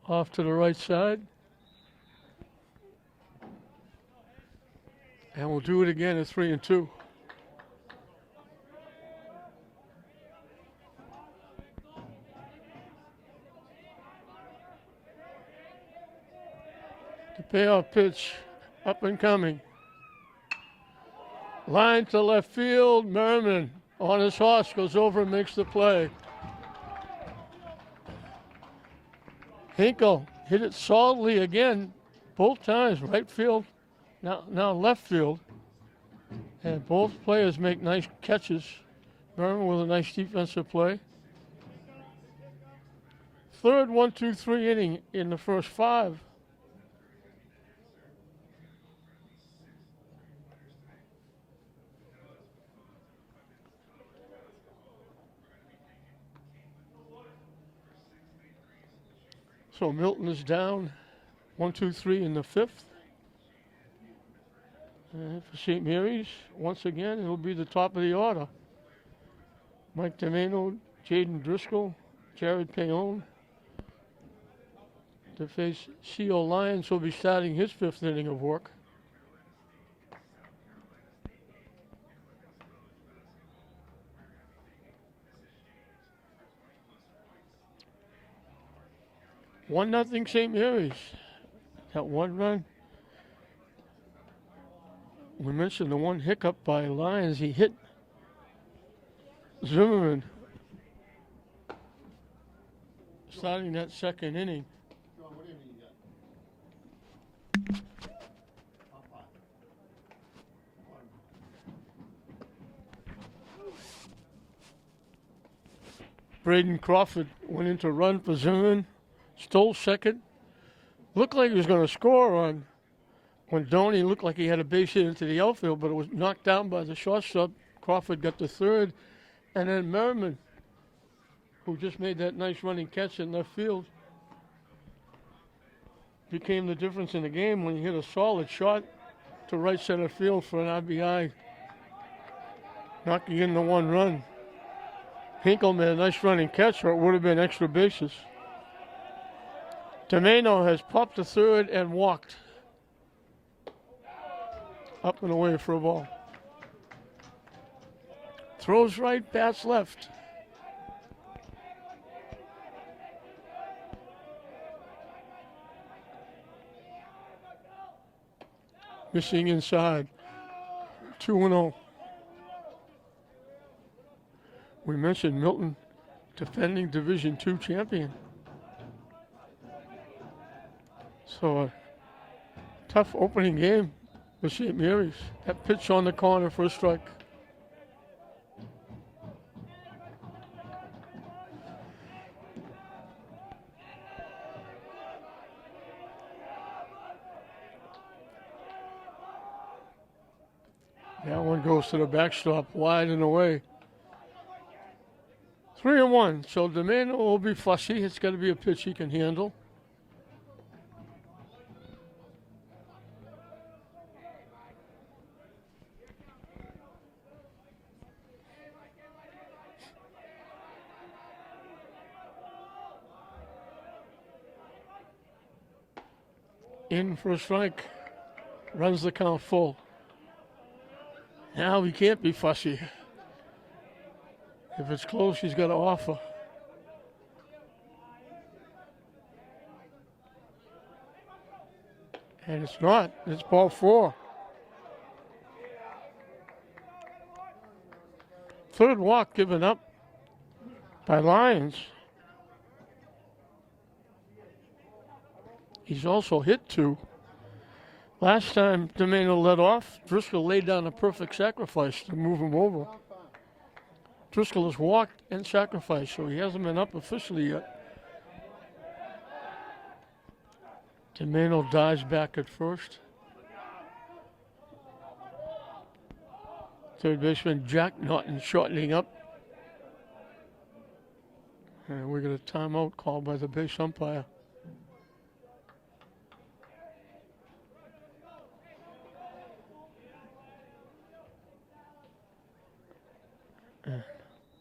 Off to the right side. And we'll do it again at 3-2. The payoff pitch, up and coming. Line to left field, Merriman on his horse, goes over and makes the play. Hinkle hit it solidly again, both times, right field, now left field. And both players make nice catches. Merriman with a nice defensive play. Third 1-2-3 inning in the first 5. So Milton is down 1-2-3 in the 5th. And for St. Mary's, once again, it'll be the top of the order. Mike Domeno, Jaden Driscoll, Jared Payon. To face C.O. Lyons, will be starting his 5th inning of work. One nothing St. Mary's. That one run. We mentioned the one hiccup by Lyons. He hit Zimmerman starting that second inning. Braden Crawford went in to run for Zimmerman. Stole second. Looked like he was going to score on when Doney looked like he had a base hit into the outfield, but it was knocked down by the shortstop. Crawford got the third. And then Merriman who just made that nice running catch in left field, became the difference in the game when he hit a solid shot to right center field for an RBI, knocking in the one run. Hinkle made a nice running catch, or it would have been extra bases. Domeno has popped to third and walked. Up and away for a ball. Throws right, bats left. Missing inside. 2-0. We mentioned Milton, defending Division II champion. So a tough opening game for St. Mary's. That pitch on the corner for a strike. That one goes to the backstop, wide and away. 3-1, so Domeno will be fussy. It's got to be a pitch he can handle. In for a strike, runs the count full. Now he can't be fussy. If it's close, he's got to offer. And it's not. It's ball 4. Third walk given up by Lyons. He's also hit 2. Last time Domeno led off, Driscoll laid down a perfect sacrifice to move him over. Driscoll has walked and sacrificed, so he hasn't been up officially yet. Domeno dives back at first. Third baseman Jack Naughton shortening up. And we got a timeout called by the base umpire.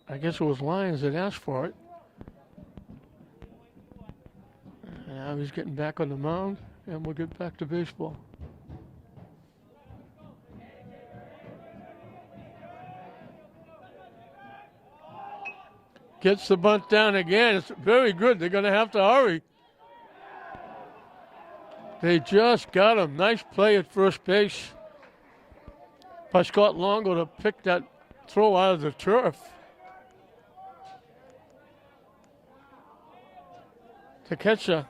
I guess it was Lyons that asked for it. Now he's getting back on the mound, and we'll get back to baseball. Gets the bunt down again. It's very good. They're going to have to hurry. They just got him. Nice play at first base by Scott Longo to pick that throw out of the turf. To catcher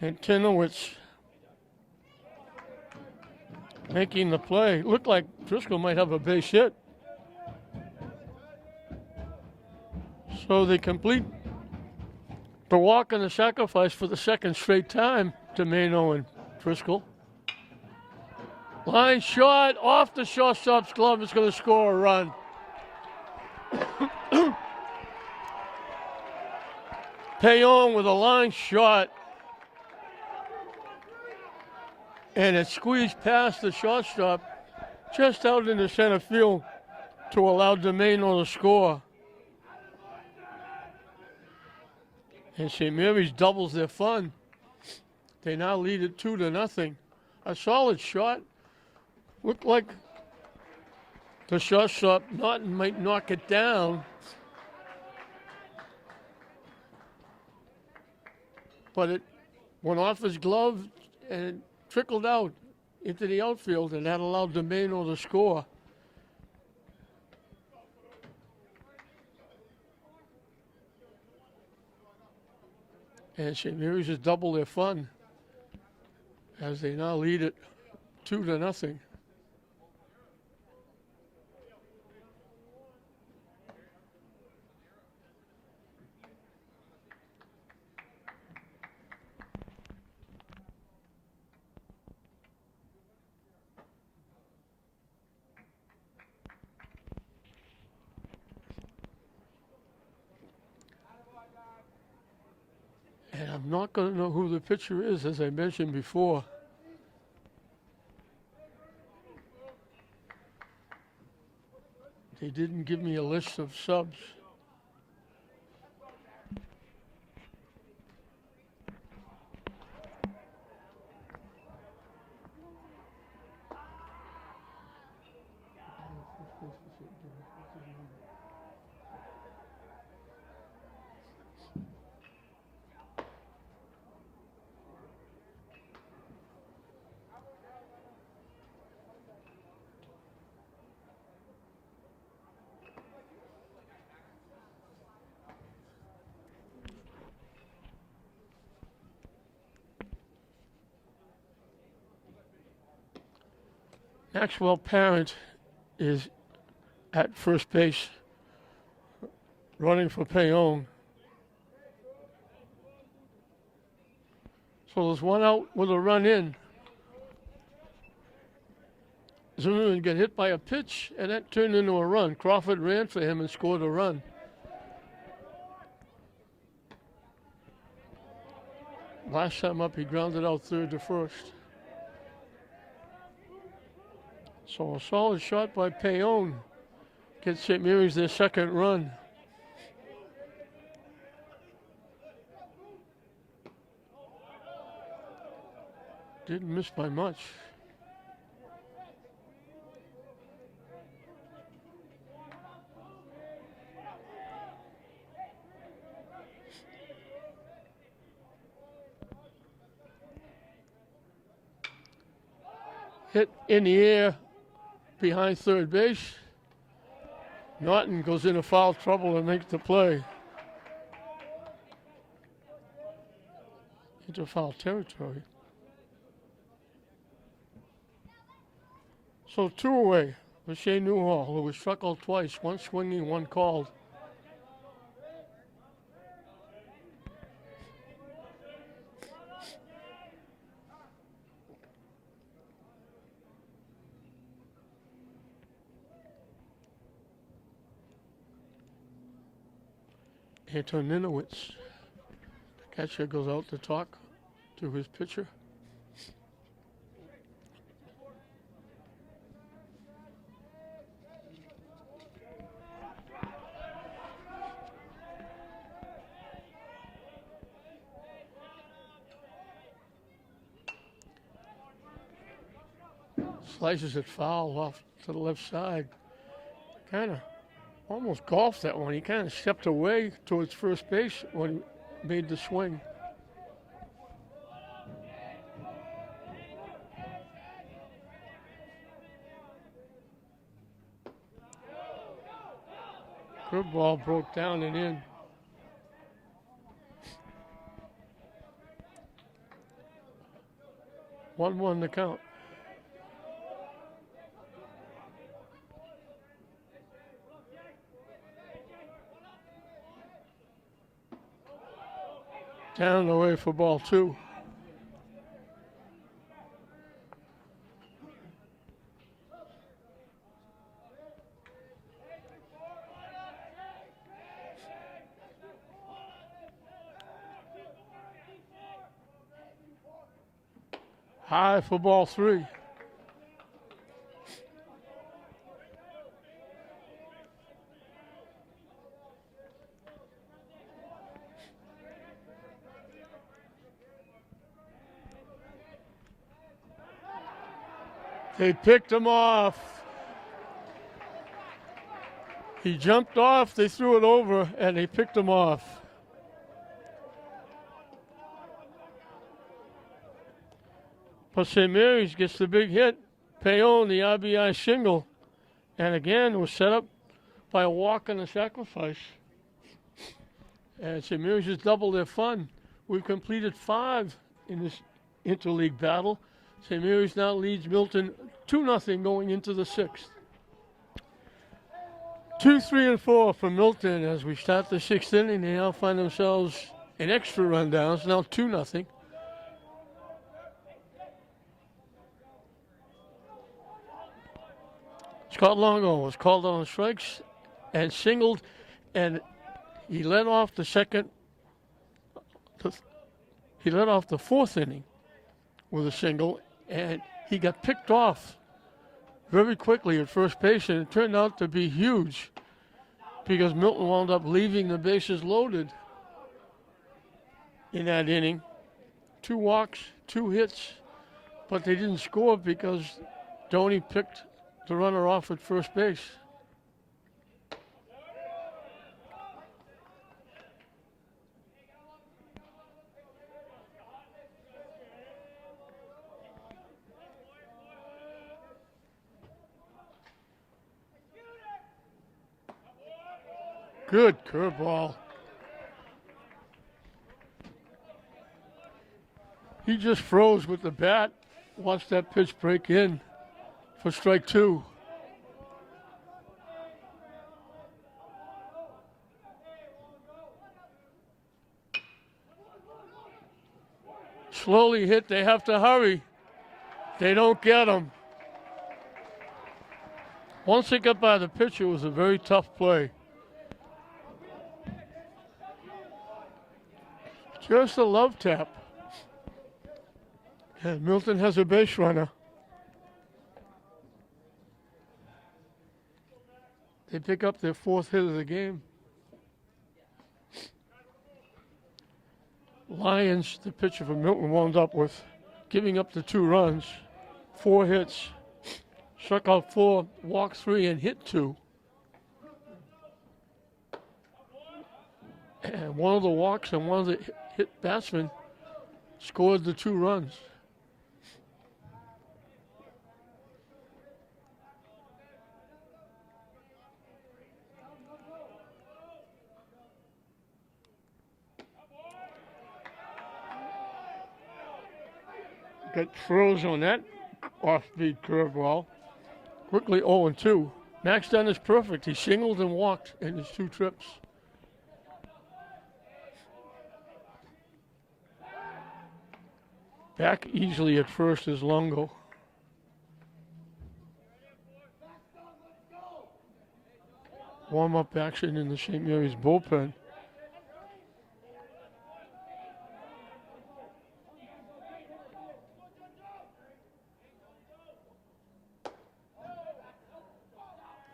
and Tinowitz making the play. Looked like Driscoll might have a base hit. So they complete the walk and the sacrifice for the second straight time, Domeno and Driscoll. Line shot off the shortstop's glove. It's going to score a run. Payon with a line shot. And it squeezed past the shortstop just out into center field to allow Domeno to score. And St. Mary's doubles their fun. They now lead it 2-0. A solid shot. Looked like the shortstop Naughton might knock it down. But it went off his glove and it trickled out into the outfield, and that allowed Domeno to score. And St. Mary's has doubled their fun as they now lead it 2-0. And I'm not going to know who the pitcher is, as I mentioned before. They didn't give me a list of subs. Maxwell Parent is at first base, running for Payon. So there's one out with a run in. Zimmerman got hit by a pitch, and that turned into a run. Crawford ran for him and scored a run. Last time up, he grounded out third to first. So a solid shot by Payon gets St. Mary's their second run. Didn't miss by much. Hit in the air behind third base. Norton goes into foul trouble and makes the play. Into foul territory. So two away for Shane Newhall, who was struck out twice, one swinging, one called. Antoninowicz, the catcher, goes out to talk to his pitcher. Slices it foul off to the left side. Kind of almost golfed that one. He kind of stepped away towards first base when he made the swing. Curveball broke down and in. One the count. Down the way for ball two. High for ball three. They picked him off. He jumped off, they threw it over, and they picked him off. But St. Mary's gets the big hit. Payon, the RBI single. And again, was set up by a walk and a sacrifice. And St. Mary's has doubled their fun. We've completed 5 in this interleague battle. St. Mary's now leads Milton 2-0 going into the 6th. 2, 3, and 4 for Milton as we start the 6th inning. They now find themselves in extra rundowns, now 2-0. Scott Longo was called on strikes and singled, and he led off the second, He led off the fourth inning with a single, and he got picked off very quickly at first base, and it turned out to be huge because Milton wound up leaving the bases loaded in that inning. 2 walks, 2 hits, but they didn't score because Doney picked the runner off at first base. Good curveball. He just froze with the bat. Watched that pitch break in for strike 2. Slowly hit. They have to hurry. They don't get him. Once they got by the pitcher, it was a very tough play. Just a love tap. And Milton has a base runner. They pick up their 4th hit of the game. Lions, the pitcher for Milton, wound up with giving up the 2 runs, 4 hits, struck out 4, walked 3, and hit 2. And one of the walks and one of the hit batsmen scored the 2 runs. Got froze on that off-speed curveball. Quickly 0-2. Max Dunn is perfect. He singled and walked in his 2 trips. Back easily at first is Longo. Warm-up action in the St. Mary's bullpen.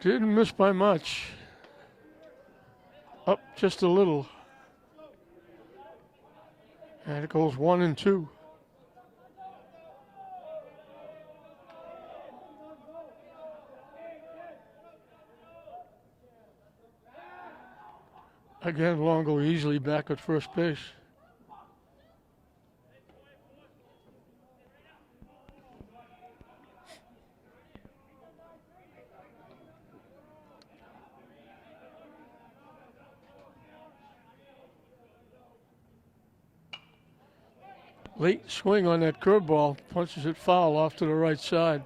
Didn't miss by much. Up just a little. And it goes 1-2. Again, Longo easily back at first base. Late swing on that curveball, punches it foul off to the right side.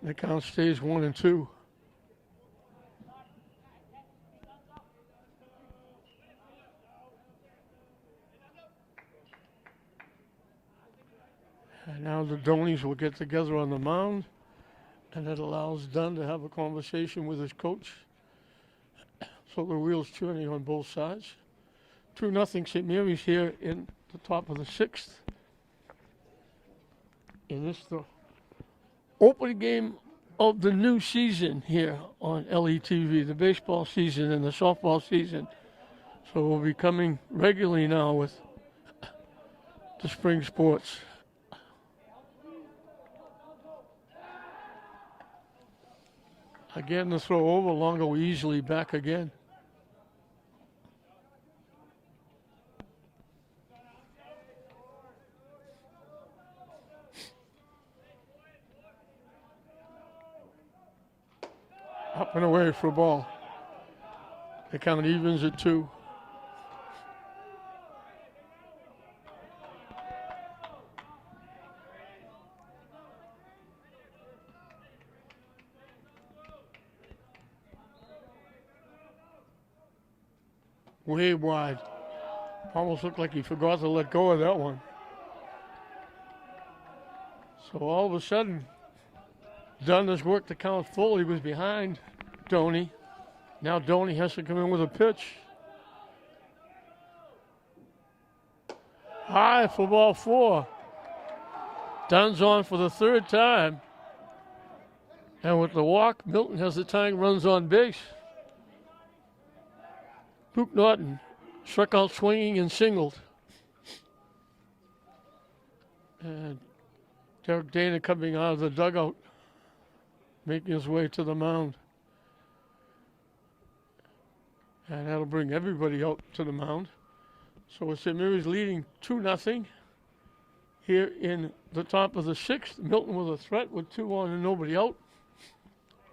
The count stays 1-2. And now the Doneys will get together on the mound, and that allows Dunn to have a conversation with his coach. So the wheels turning on both sides. 2-0 St. Mary's here in the top of the 6th. And this is the opening game of the new season here on LETV, the baseball season and the softball season. So we'll be coming regularly now with the spring sports. Again, the throw over, Longo easily back again. Up and away for a ball. The count evens at 2. Way wide. Almost looked like he forgot to let go of that one. So all of a sudden, Dunn has worked the count full. He was behind Doney. Now Doney has to come in with a pitch. High for ball 4. Dunn's on for the third time. And with the walk, Milton has the tying runs on base. Luke Norton struck out swinging and singled. And Derek Dana coming out of the dugout, making his way to the mound. And that'll bring everybody out to the mound. So St. Mary's leading 2-0 here in the top of the 6th. Milton with a threat with 2 on and nobody out.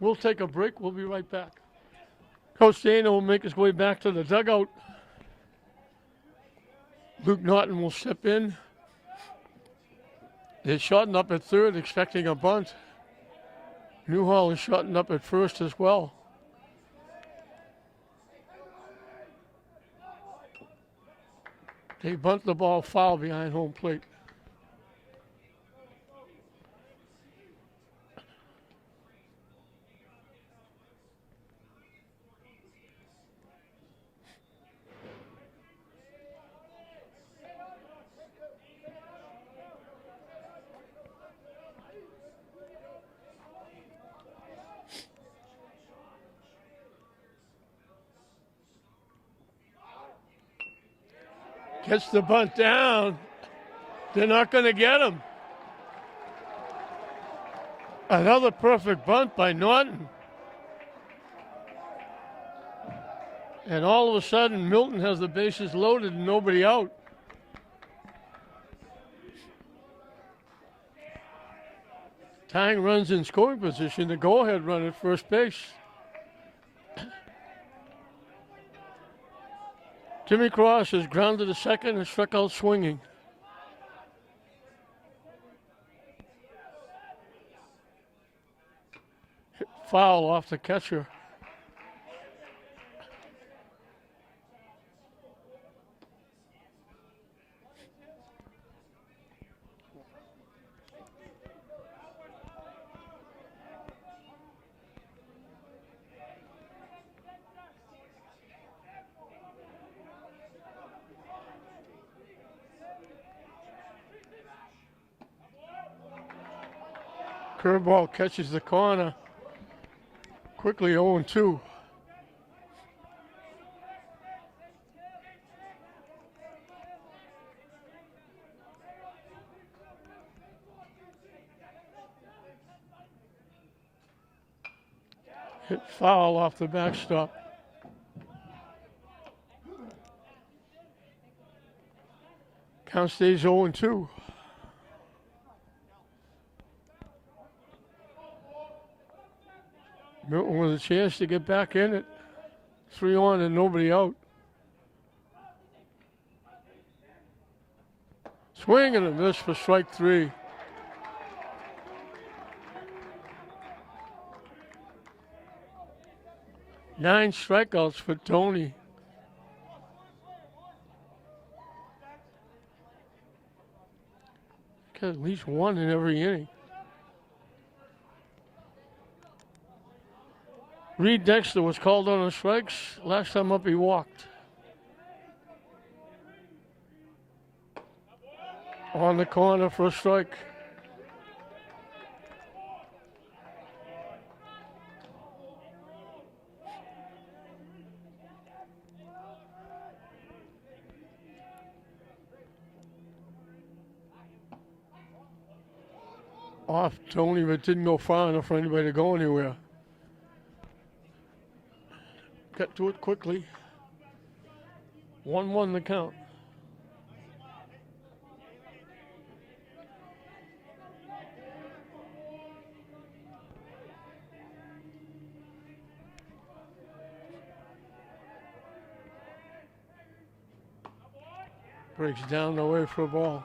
We'll take a break. We'll be right back. Coach Dana will make his way back to the dugout. Luke Norton will step in. They're shotting up at third, expecting a bunt. Newhall is shotting up at first as well. They bunt the ball foul behind home plate. Gets the bunt down. They're not going to get him. Another perfect bunt by Norton. And all of a sudden, Milton has the bases loaded and nobody out. Tying runs in scoring position. The go-ahead run at first base. Jimmy Cross is grounded to second and struck out swinging. Hit foul off the catcher. Curveball catches the corner. Quickly 0-2. Hit foul off the backstop. Count stays 0-2. Milton with a chance to get back in it. 3 on and nobody out. Swing and a miss for strike 3. Nine strikeouts for Tony. Got at least one in every inning. Reed Dexter was called on the strikes. Last time up, he walked. On the corner for a strike. Off Tony, but didn't go far enough for anybody to go anywhere. Got to it quickly. 1-1 the count. Breaks down the way for a ball.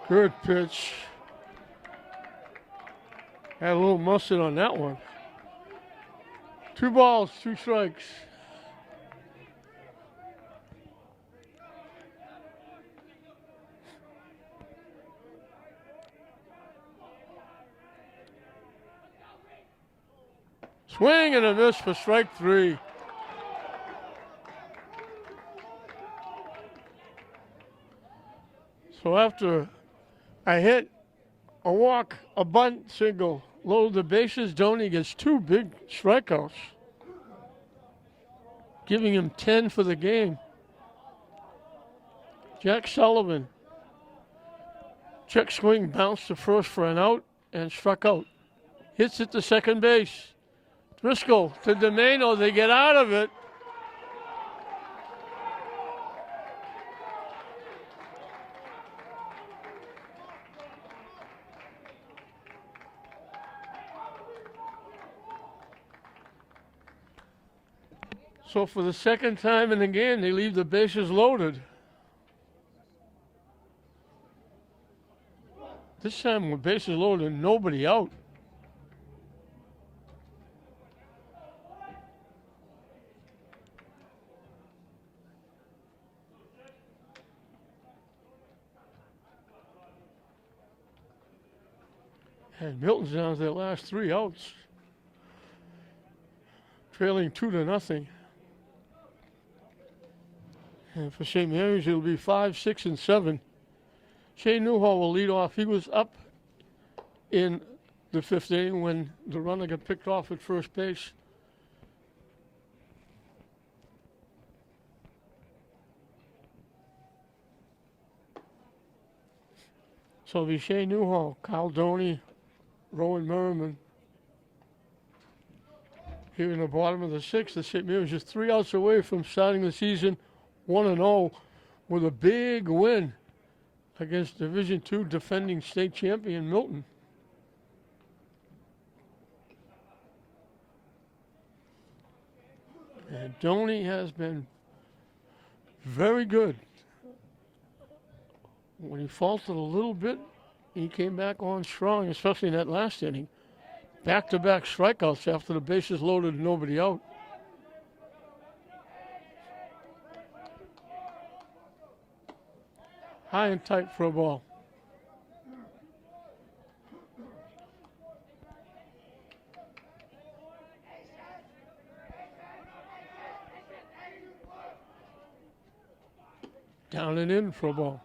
Good pitch. Had a little mustard on that one. 2 balls, 2 strikes. Swing and a miss for strike 3. So after a hit, a walk, a bunt, single, load the bases, Doney gets 2 big strikeouts, giving him 10 for the game. Jack Sullivan, check swing, bounced to first for an out and struck out. Hits it to second base. Driscoll to DeMano, they get out of it. So for the second time in the game, they leave the bases loaded. This time with bases loaded, nobody out. And Milton's down to their last 3 outs, trailing 2-0. And for St. Mary's, it'll be 5, 6, and 7. Shane Newhall will lead off. He was up in the 5th inning when the runner got picked off at first base. So it'll be Shane Newhall, Kyle Doney, Rowan Merriman. Here in the bottom of the 6th, the St. Mary's just 3 outs away from starting the season 1-0 with a big win against Division II defending state champion Milton. And Doney has been very good. When he faltered a little bit, he came back on strong, especially in that last inning. Back-to-back strikeouts after the bases loaded and nobody out. High and tight for a ball. Down and in for a ball.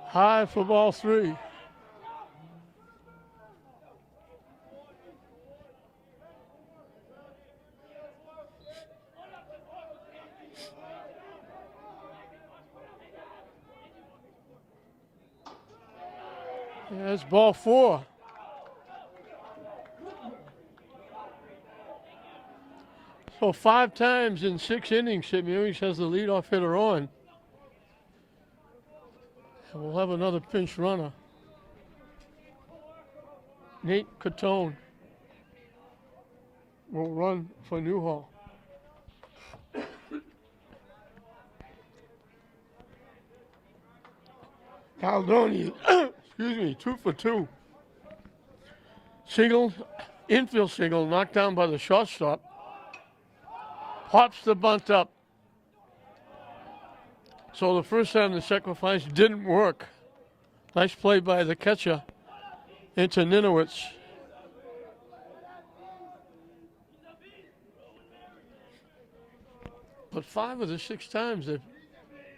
High for ball 3. That's ball 4. So 5 times in 6 innings, St. Mary's has the leadoff hitter on. And we'll have another pinch runner. Nate Catone will run for Newhall. Caldoni, excuse me, 2 for 2. Single, infield single, knocked down by the shortstop. Pops the bunt up. So the first time the sacrifice didn't work. Nice play by the catcher into Ninowitz. But 5 of the 6 times they've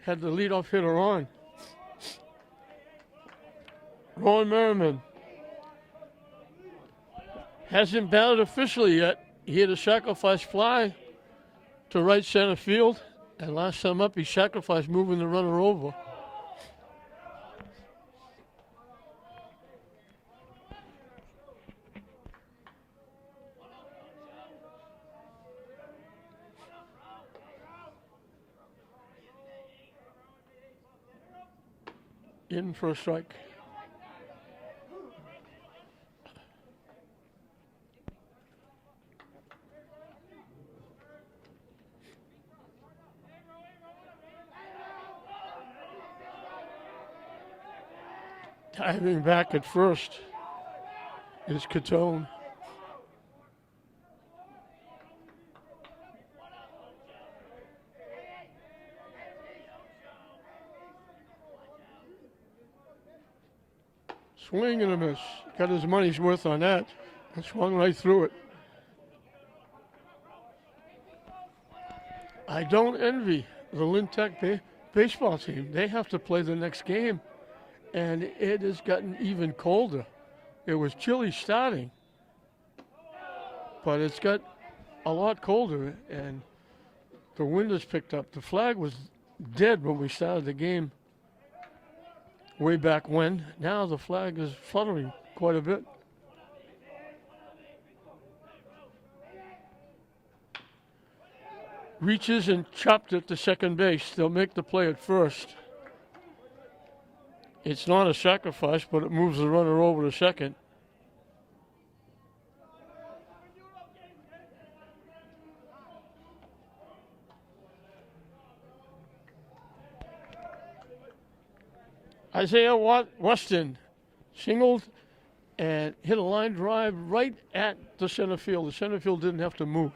had the leadoff hitter on. Rowan Merriman hasn't batted officially yet. He hit a sacrifice fly to right center field. And last time up, he sacrificed moving the runner over. In for a strike. Diving back at first is Catone. Swing and a miss. Got his money's worth on that. And swung right through it. I don't envy the Lynn Tech baseball team. They have to play the next game, and it has gotten even colder. It was chilly starting, but it's got a lot colder, and the wind has picked up. The flag was dead when we started the game way back when. Now the flag is fluttering quite a bit. Reaches and chopped it to second base. They'll make the play at first. It's not a sacrifice, but it moves the runner over to second. Isaiah Weston singled and hit a line drive right at the center field. The center field didn't have to move.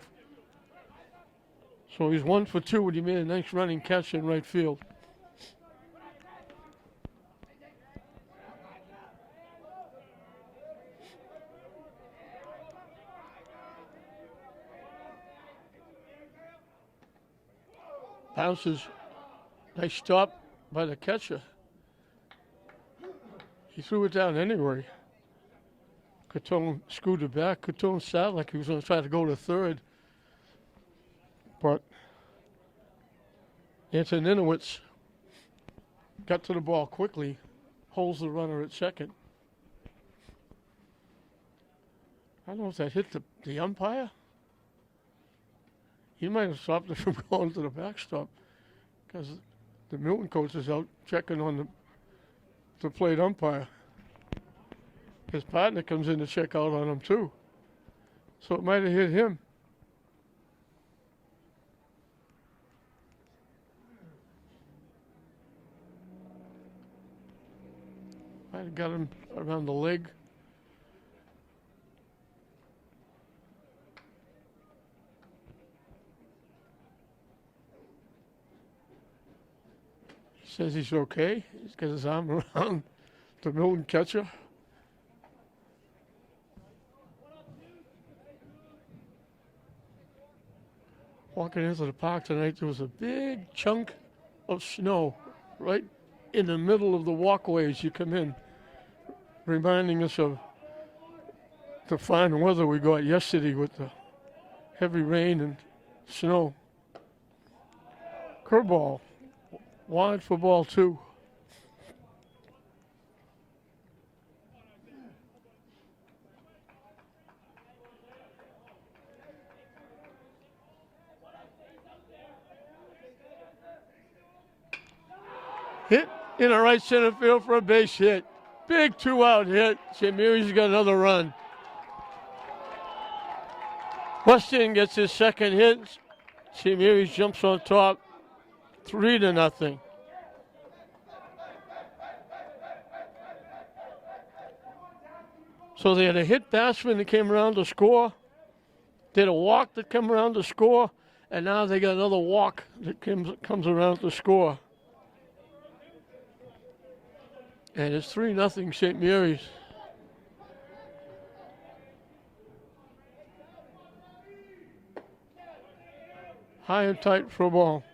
So he's 1 for 2 when he made a nice running catch in right field. Bounces. Nice stop by the catcher. He threw it down anyway. Catone scooted back. Catone sounded like he was going to try to go to third. But Antoninowicz got to the ball quickly, holds the runner at second. I don't know if that hit the umpire. He might have stopped it from going to the backstop because the Milton coach is out checking on the plate umpire. His partner comes in to check out on him too. So it might have hit him. Might have got him around the leg. He says he's okay. He's got his arm around the Milton catcher. Walking into the park tonight, there was a big chunk of snow right in the middle of the walkway as you come in, reminding us of the fine weather we got yesterday with the heavy rain and snow. Curveball, wide for ball 2. Hit in the right center field for a base hit. Big 2-out hit. St. Mary's got another run. Weston gets his second hit. St. Mary's jumps on top, 3-0. So they had a hit batsman that came around to score. They had a walk that came around to score, and now they got another walk that comes around to score. And it's 3-0 St. Mary's. High and tight for a ball.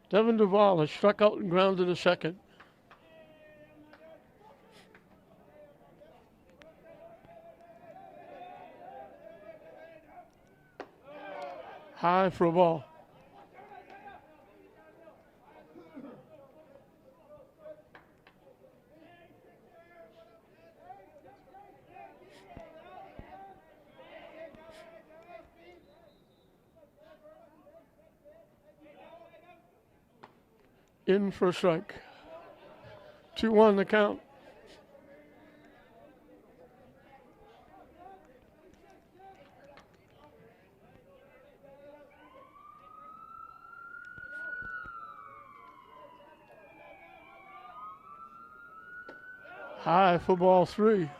Devin Duval has struck out and grounded to second. High for a ball. In for a strike. 2-1 the count. High for ball 3.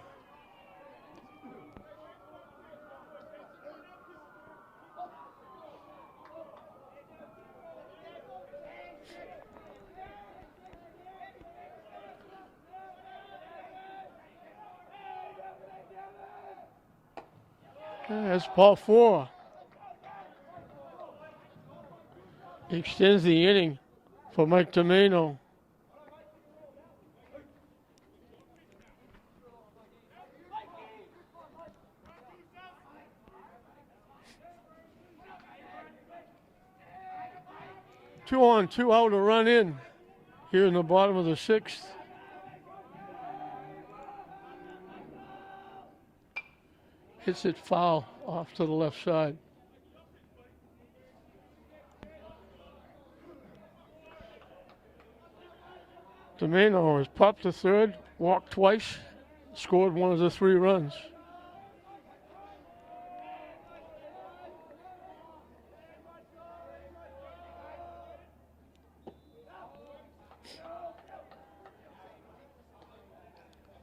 That's ball 4. Extends the inning for Mike Tomeno. Two on, 2 out, a run in here in the bottom of the 6th. Hits it foul off to the left side. Tomeno has popped to third, walked twice, scored one of the 3 runs.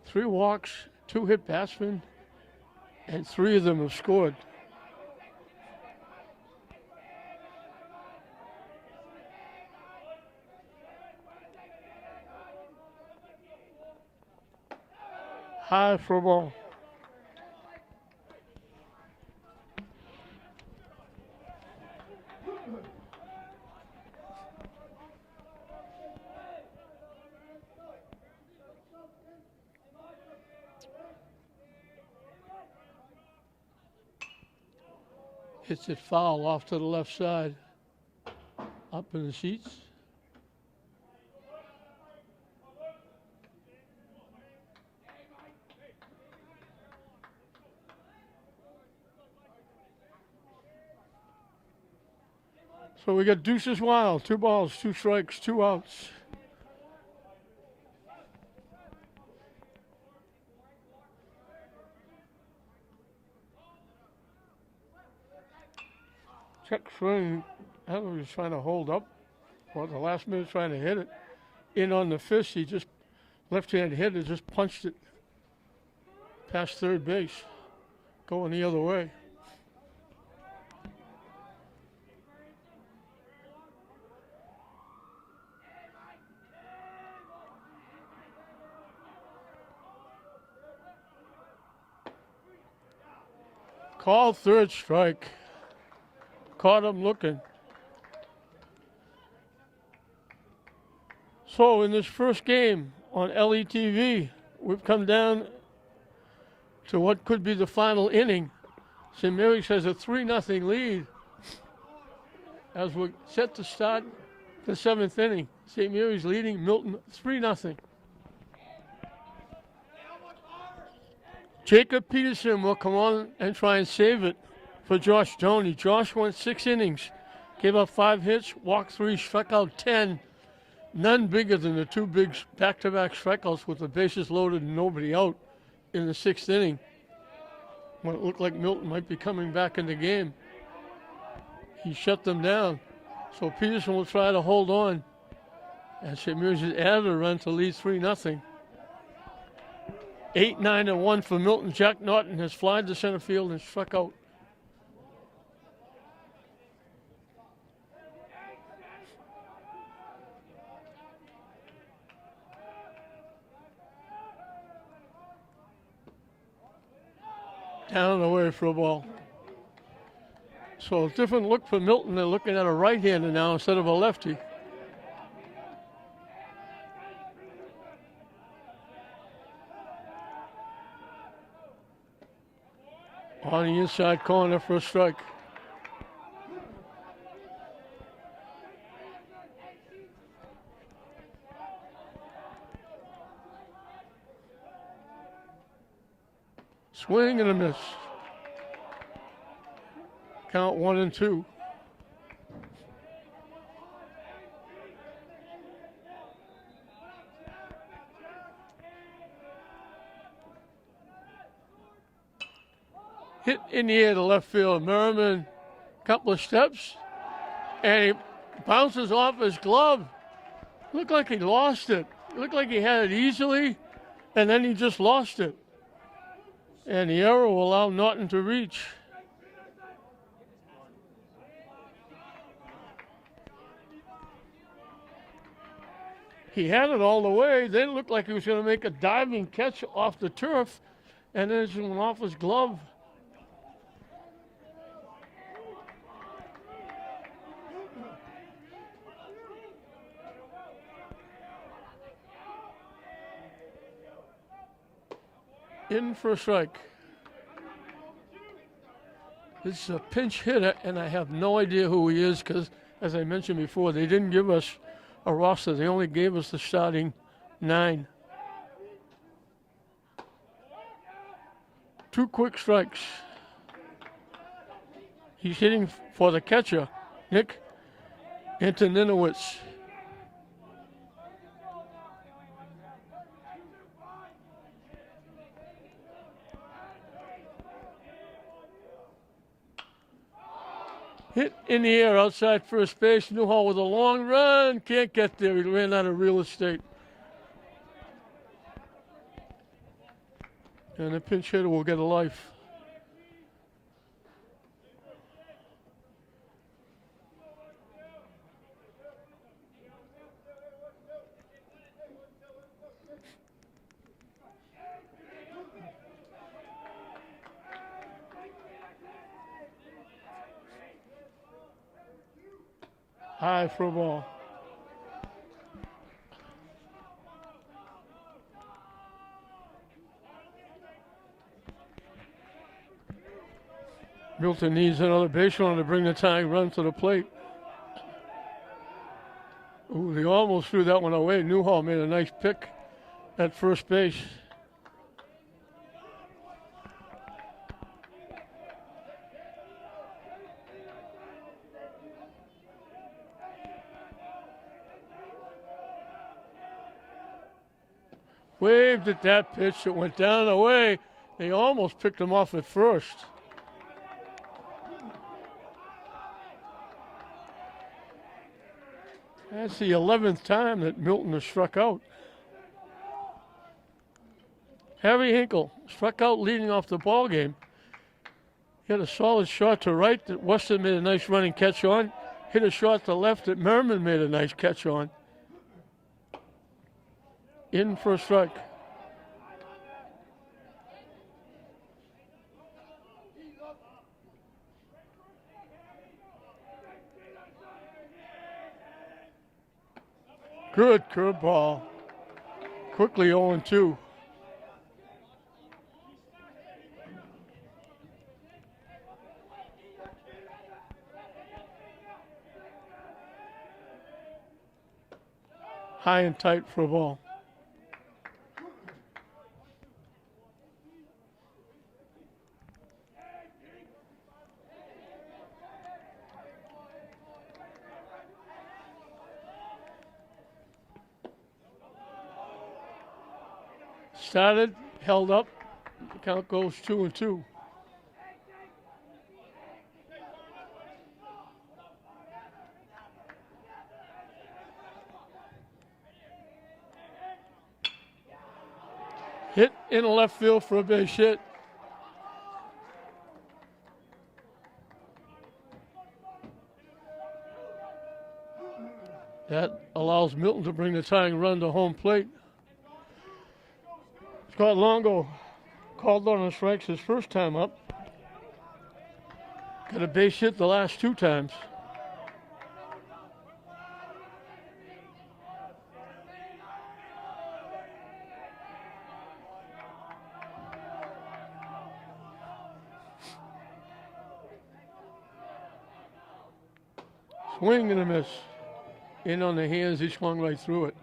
Three walks, 2 hit batsmen, and 3 of them have scored. High for a ball. Hits it foul off to the left side. Up in the seats. So we got deuces wild. 2 balls, 2 strikes, 2 outs. Check swing. I don't know if he was trying to hold up. Or at the last minute trying to hit it. In on the fist, he just left-hand hitter just punched it past third base. Going the other way. Called third strike. Caught him looking. So in this first game on LETV, we've come down to what could be the final inning. St. Mary's has a 3-0 lead as we're set to start the 7th inning. St. Mary's leading Milton 3-0. Jacob Peterson will come on and try and save it for Josh Doney. Josh went 6 innings, gave up 5 hits, walked 3, struck out 10. None bigger than the 2 big back-to-back strikeouts with the bases loaded and nobody out in the 6th inning. When it looked like Milton might be coming back in the game, he shut them down. So Peterson will try to hold on. And St. Mary's has added a run to lead 3-0. 8-9-1 for Milton. Jack Norton has flied to center field and struck out. Down and away for a ball. So a different look for Milton. They're looking at a right-hander now instead of a lefty. On the inside corner for a strike. Swing and a miss. Count 1-2. Hit in the air to left field. Merriman, couple of steps, and he bounces off his glove. Looked like he lost it. Looked like he had it easily, and then he just lost it. And the error will allow Norton to reach. He had it all the way. Then it looked like he was going to make a diving catch off the turf, and then it just went off his glove. In for a strike. This is a pinch hitter, and I have no idea who he is because, as I mentioned before, they didn't give us a roster. They only gave us the starting 9. 2 quick strikes. He's hitting for the catcher, Nick Antoninowicz. Hit in the air outside first base. Newhall with a long run. Can't get there. He ran out of real estate. And the pinch hitter will get a life. High for a ball. Milton needs another base runner to bring the tying run to the plate. Ooh, they almost threw that one away. Newhall made a nice pick at first base. Waved at that pitch. It went down and away. They almost picked him off at first. That's the 11th time that Milton has struck out. Harry Hinkle struck out leading off the ball game. He had a solid shot to right that Weston made a nice running catch on. Hit a shot to left that Merriman made a nice catch on. In for a strike. Good curveball. Quickly 0-2. High and tight for a ball. Started, held up. The count goes 2-2. Hit in left field for a base hit. That allows Milton to bring the tying run to home plate. Scott Longo called on the strikes his first time up. Got a base hit the last 2 times. Swing and a miss. In on the hands, he swung right through it.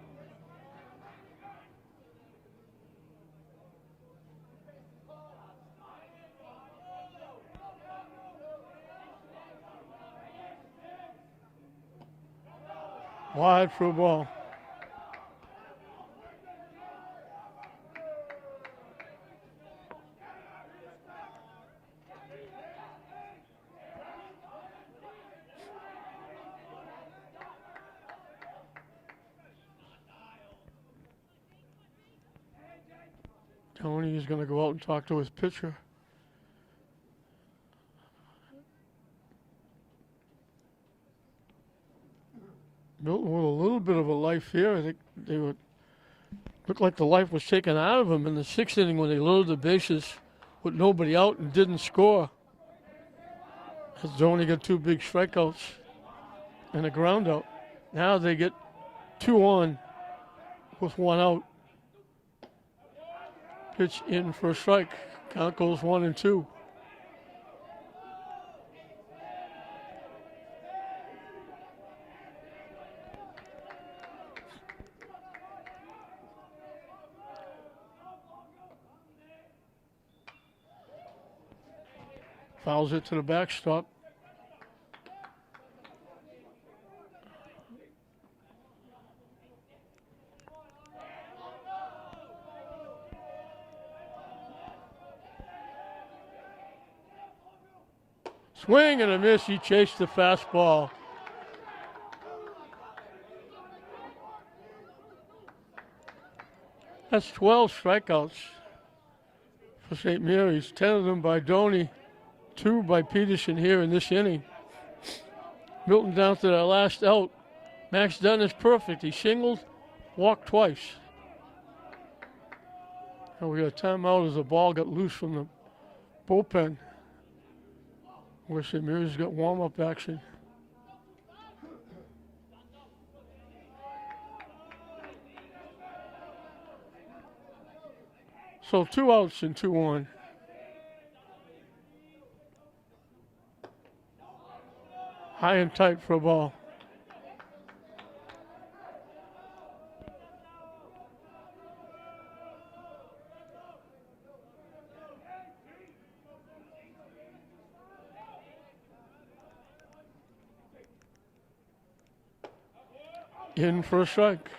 Wide for a ball. Tony is going to go out and talk to his pitcher. Milton with a little bit of a life here. I think they would look like the life was taken out of him in the 6th inning when they loaded the bases with nobody out and didn't score. As Tony got 2 big strikeouts and a ground out. Now they get 2 on with 1 out. Pitch in for a strike. Count goes 1-2. Fouls it to the backstop. Swing and a miss. He chased the fastball. That's 12 strikeouts for St. Mary's. 10 of them by Doney, 2 by Peterson here in this inning. Milton down to their last out. Max Dunn is perfect. He singled, walked twice. And we got a timeout as the ball got loose from the bullpen, where St. Mary's got warm-up action. So 2 outs and 2 on. High and tight for a ball. In for a strike.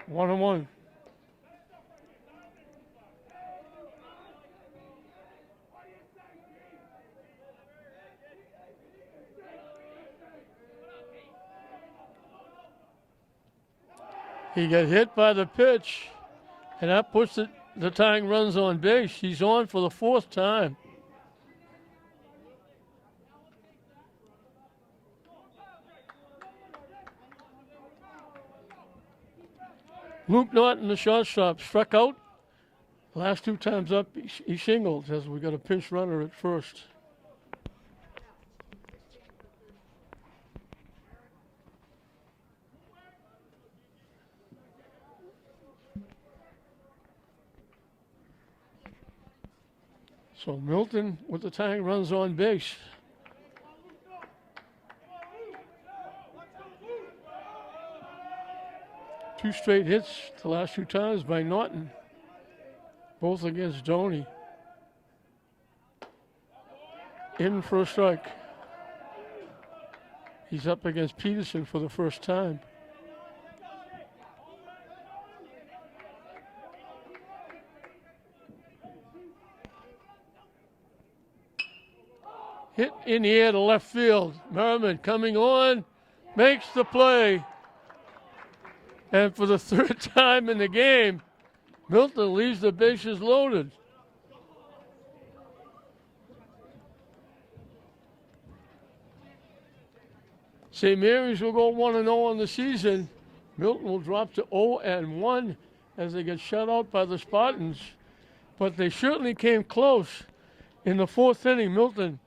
1-1. He got hit by the pitch, and that puts the tying runs on base. He's on for the 4th time. Luke Norton, the shortstop, struck out. Last 2 times up, he singled as we got a pinch runner at first. So Milton with the tying runs on base. Two straight hits the last 2 times by Norton, both against Doney. In for a strike. He's up against Peterson for the first time. Hit in the air to left field. Merriman coming on, makes the play. And for the 3rd time in the game, Milton leaves the bases loaded. St. Mary's will go 1-0 on the season. Milton will drop to 0-1 as they get shut out by the Spartans. But they certainly came close. In the 4th inning, Milton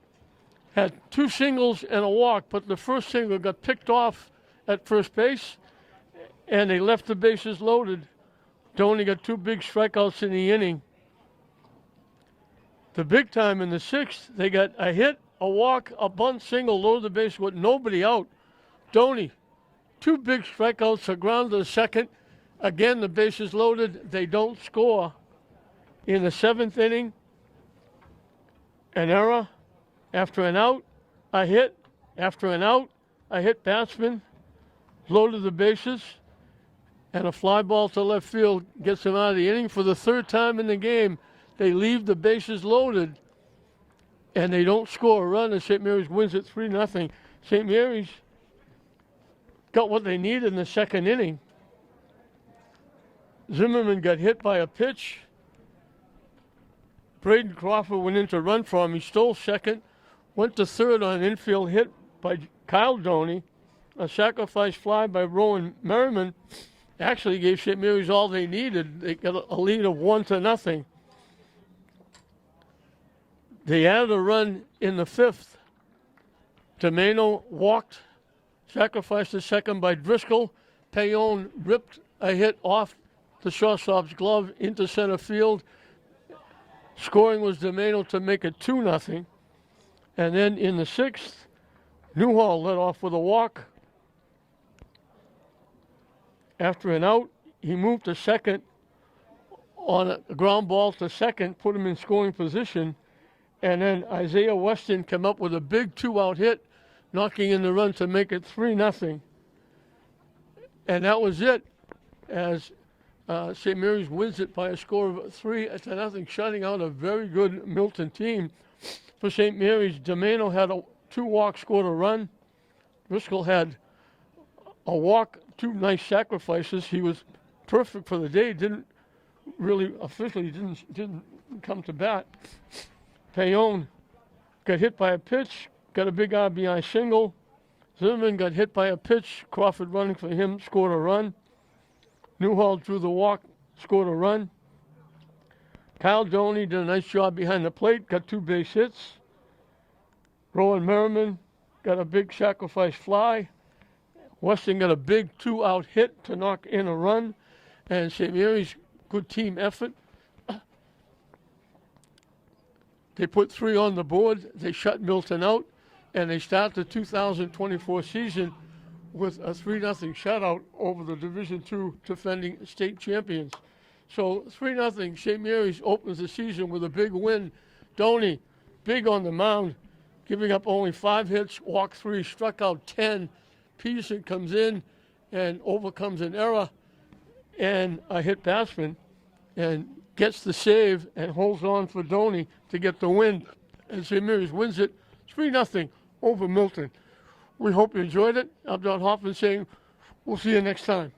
had 2 singles and a walk, but the first single got picked off at first base, and they left the bases loaded. Doney got 2 big strikeouts in the inning. The big time in the 6th, they got a hit, a walk, a bunt, single, loaded the base with nobody out. Doney, 2 big strikeouts, a ground to the 2nd. Again, the bases loaded. They don't score. In the 7th inning, an error. After an out, a hit. After an out, a hit batsman. Loaded the bases. And a fly ball to left field gets him out of the inning. For the 3rd time in the game, they leave the bases loaded. And they don't score a run, and St. Mary's wins it 3-0. St. Mary's got what they needed in the 2nd inning. Zimmerman got hit by a pitch. Braden Crawford went in to run for him. He stole 2nd. Went to 3rd on an infield hit by Kyle Doney. A sacrifice fly by Rowan Merriman actually gave St. Mary's all they needed. They got a lead of 1-0. They added a run in the 5th. Domeno walked, sacrificed the 2nd by Driscoll. Payon ripped a hit off the shortstop's glove into center field. Scoring was Domeno to make it 2-0. And then in the 6th, Newhall led off with a walk. After an out, he moved to second on a ground ball to second, put him in scoring position. And then Isaiah Weston came up with a big 2-out hit, knocking in the run to make it 3-0. And that was it, as St. Mary's wins it by a score of 3-0, shutting out a very good Milton team. For St. Mary's, Domeno had 2 walks, scored a run. Driscoll had a walk, 2 nice sacrifices. He was perfect for the day. Didn't come to bat. Payon got hit by a pitch, got a big RBI single. Zimmerman got hit by a pitch. Crawford running for him, scored a run. Newhall drew the walk, scored a run. Kyle Doney did a nice job behind the plate, got 2 base hits. Rowan Merriman got a big sacrifice fly. Weston got a big 2-out hit to knock in a run. And St. Mary's, good team effort. They put 3 on the board. They shut Milton out. And they start the 2024 season with a 3-0 shutout over the Division II defending state champions. So 3-0, St. Mary's opens the season with a big win. Doney, big on the mound, giving up only 5 hits, walked 3, struck out 10. Peterson comes in and overcomes an error and a hit batsman and gets the save and holds on for Doney to get the win. And St. Mary's wins it 3-0 over Milton. We hope you enjoyed it. I'm Don Hoffman saying we'll see you next time.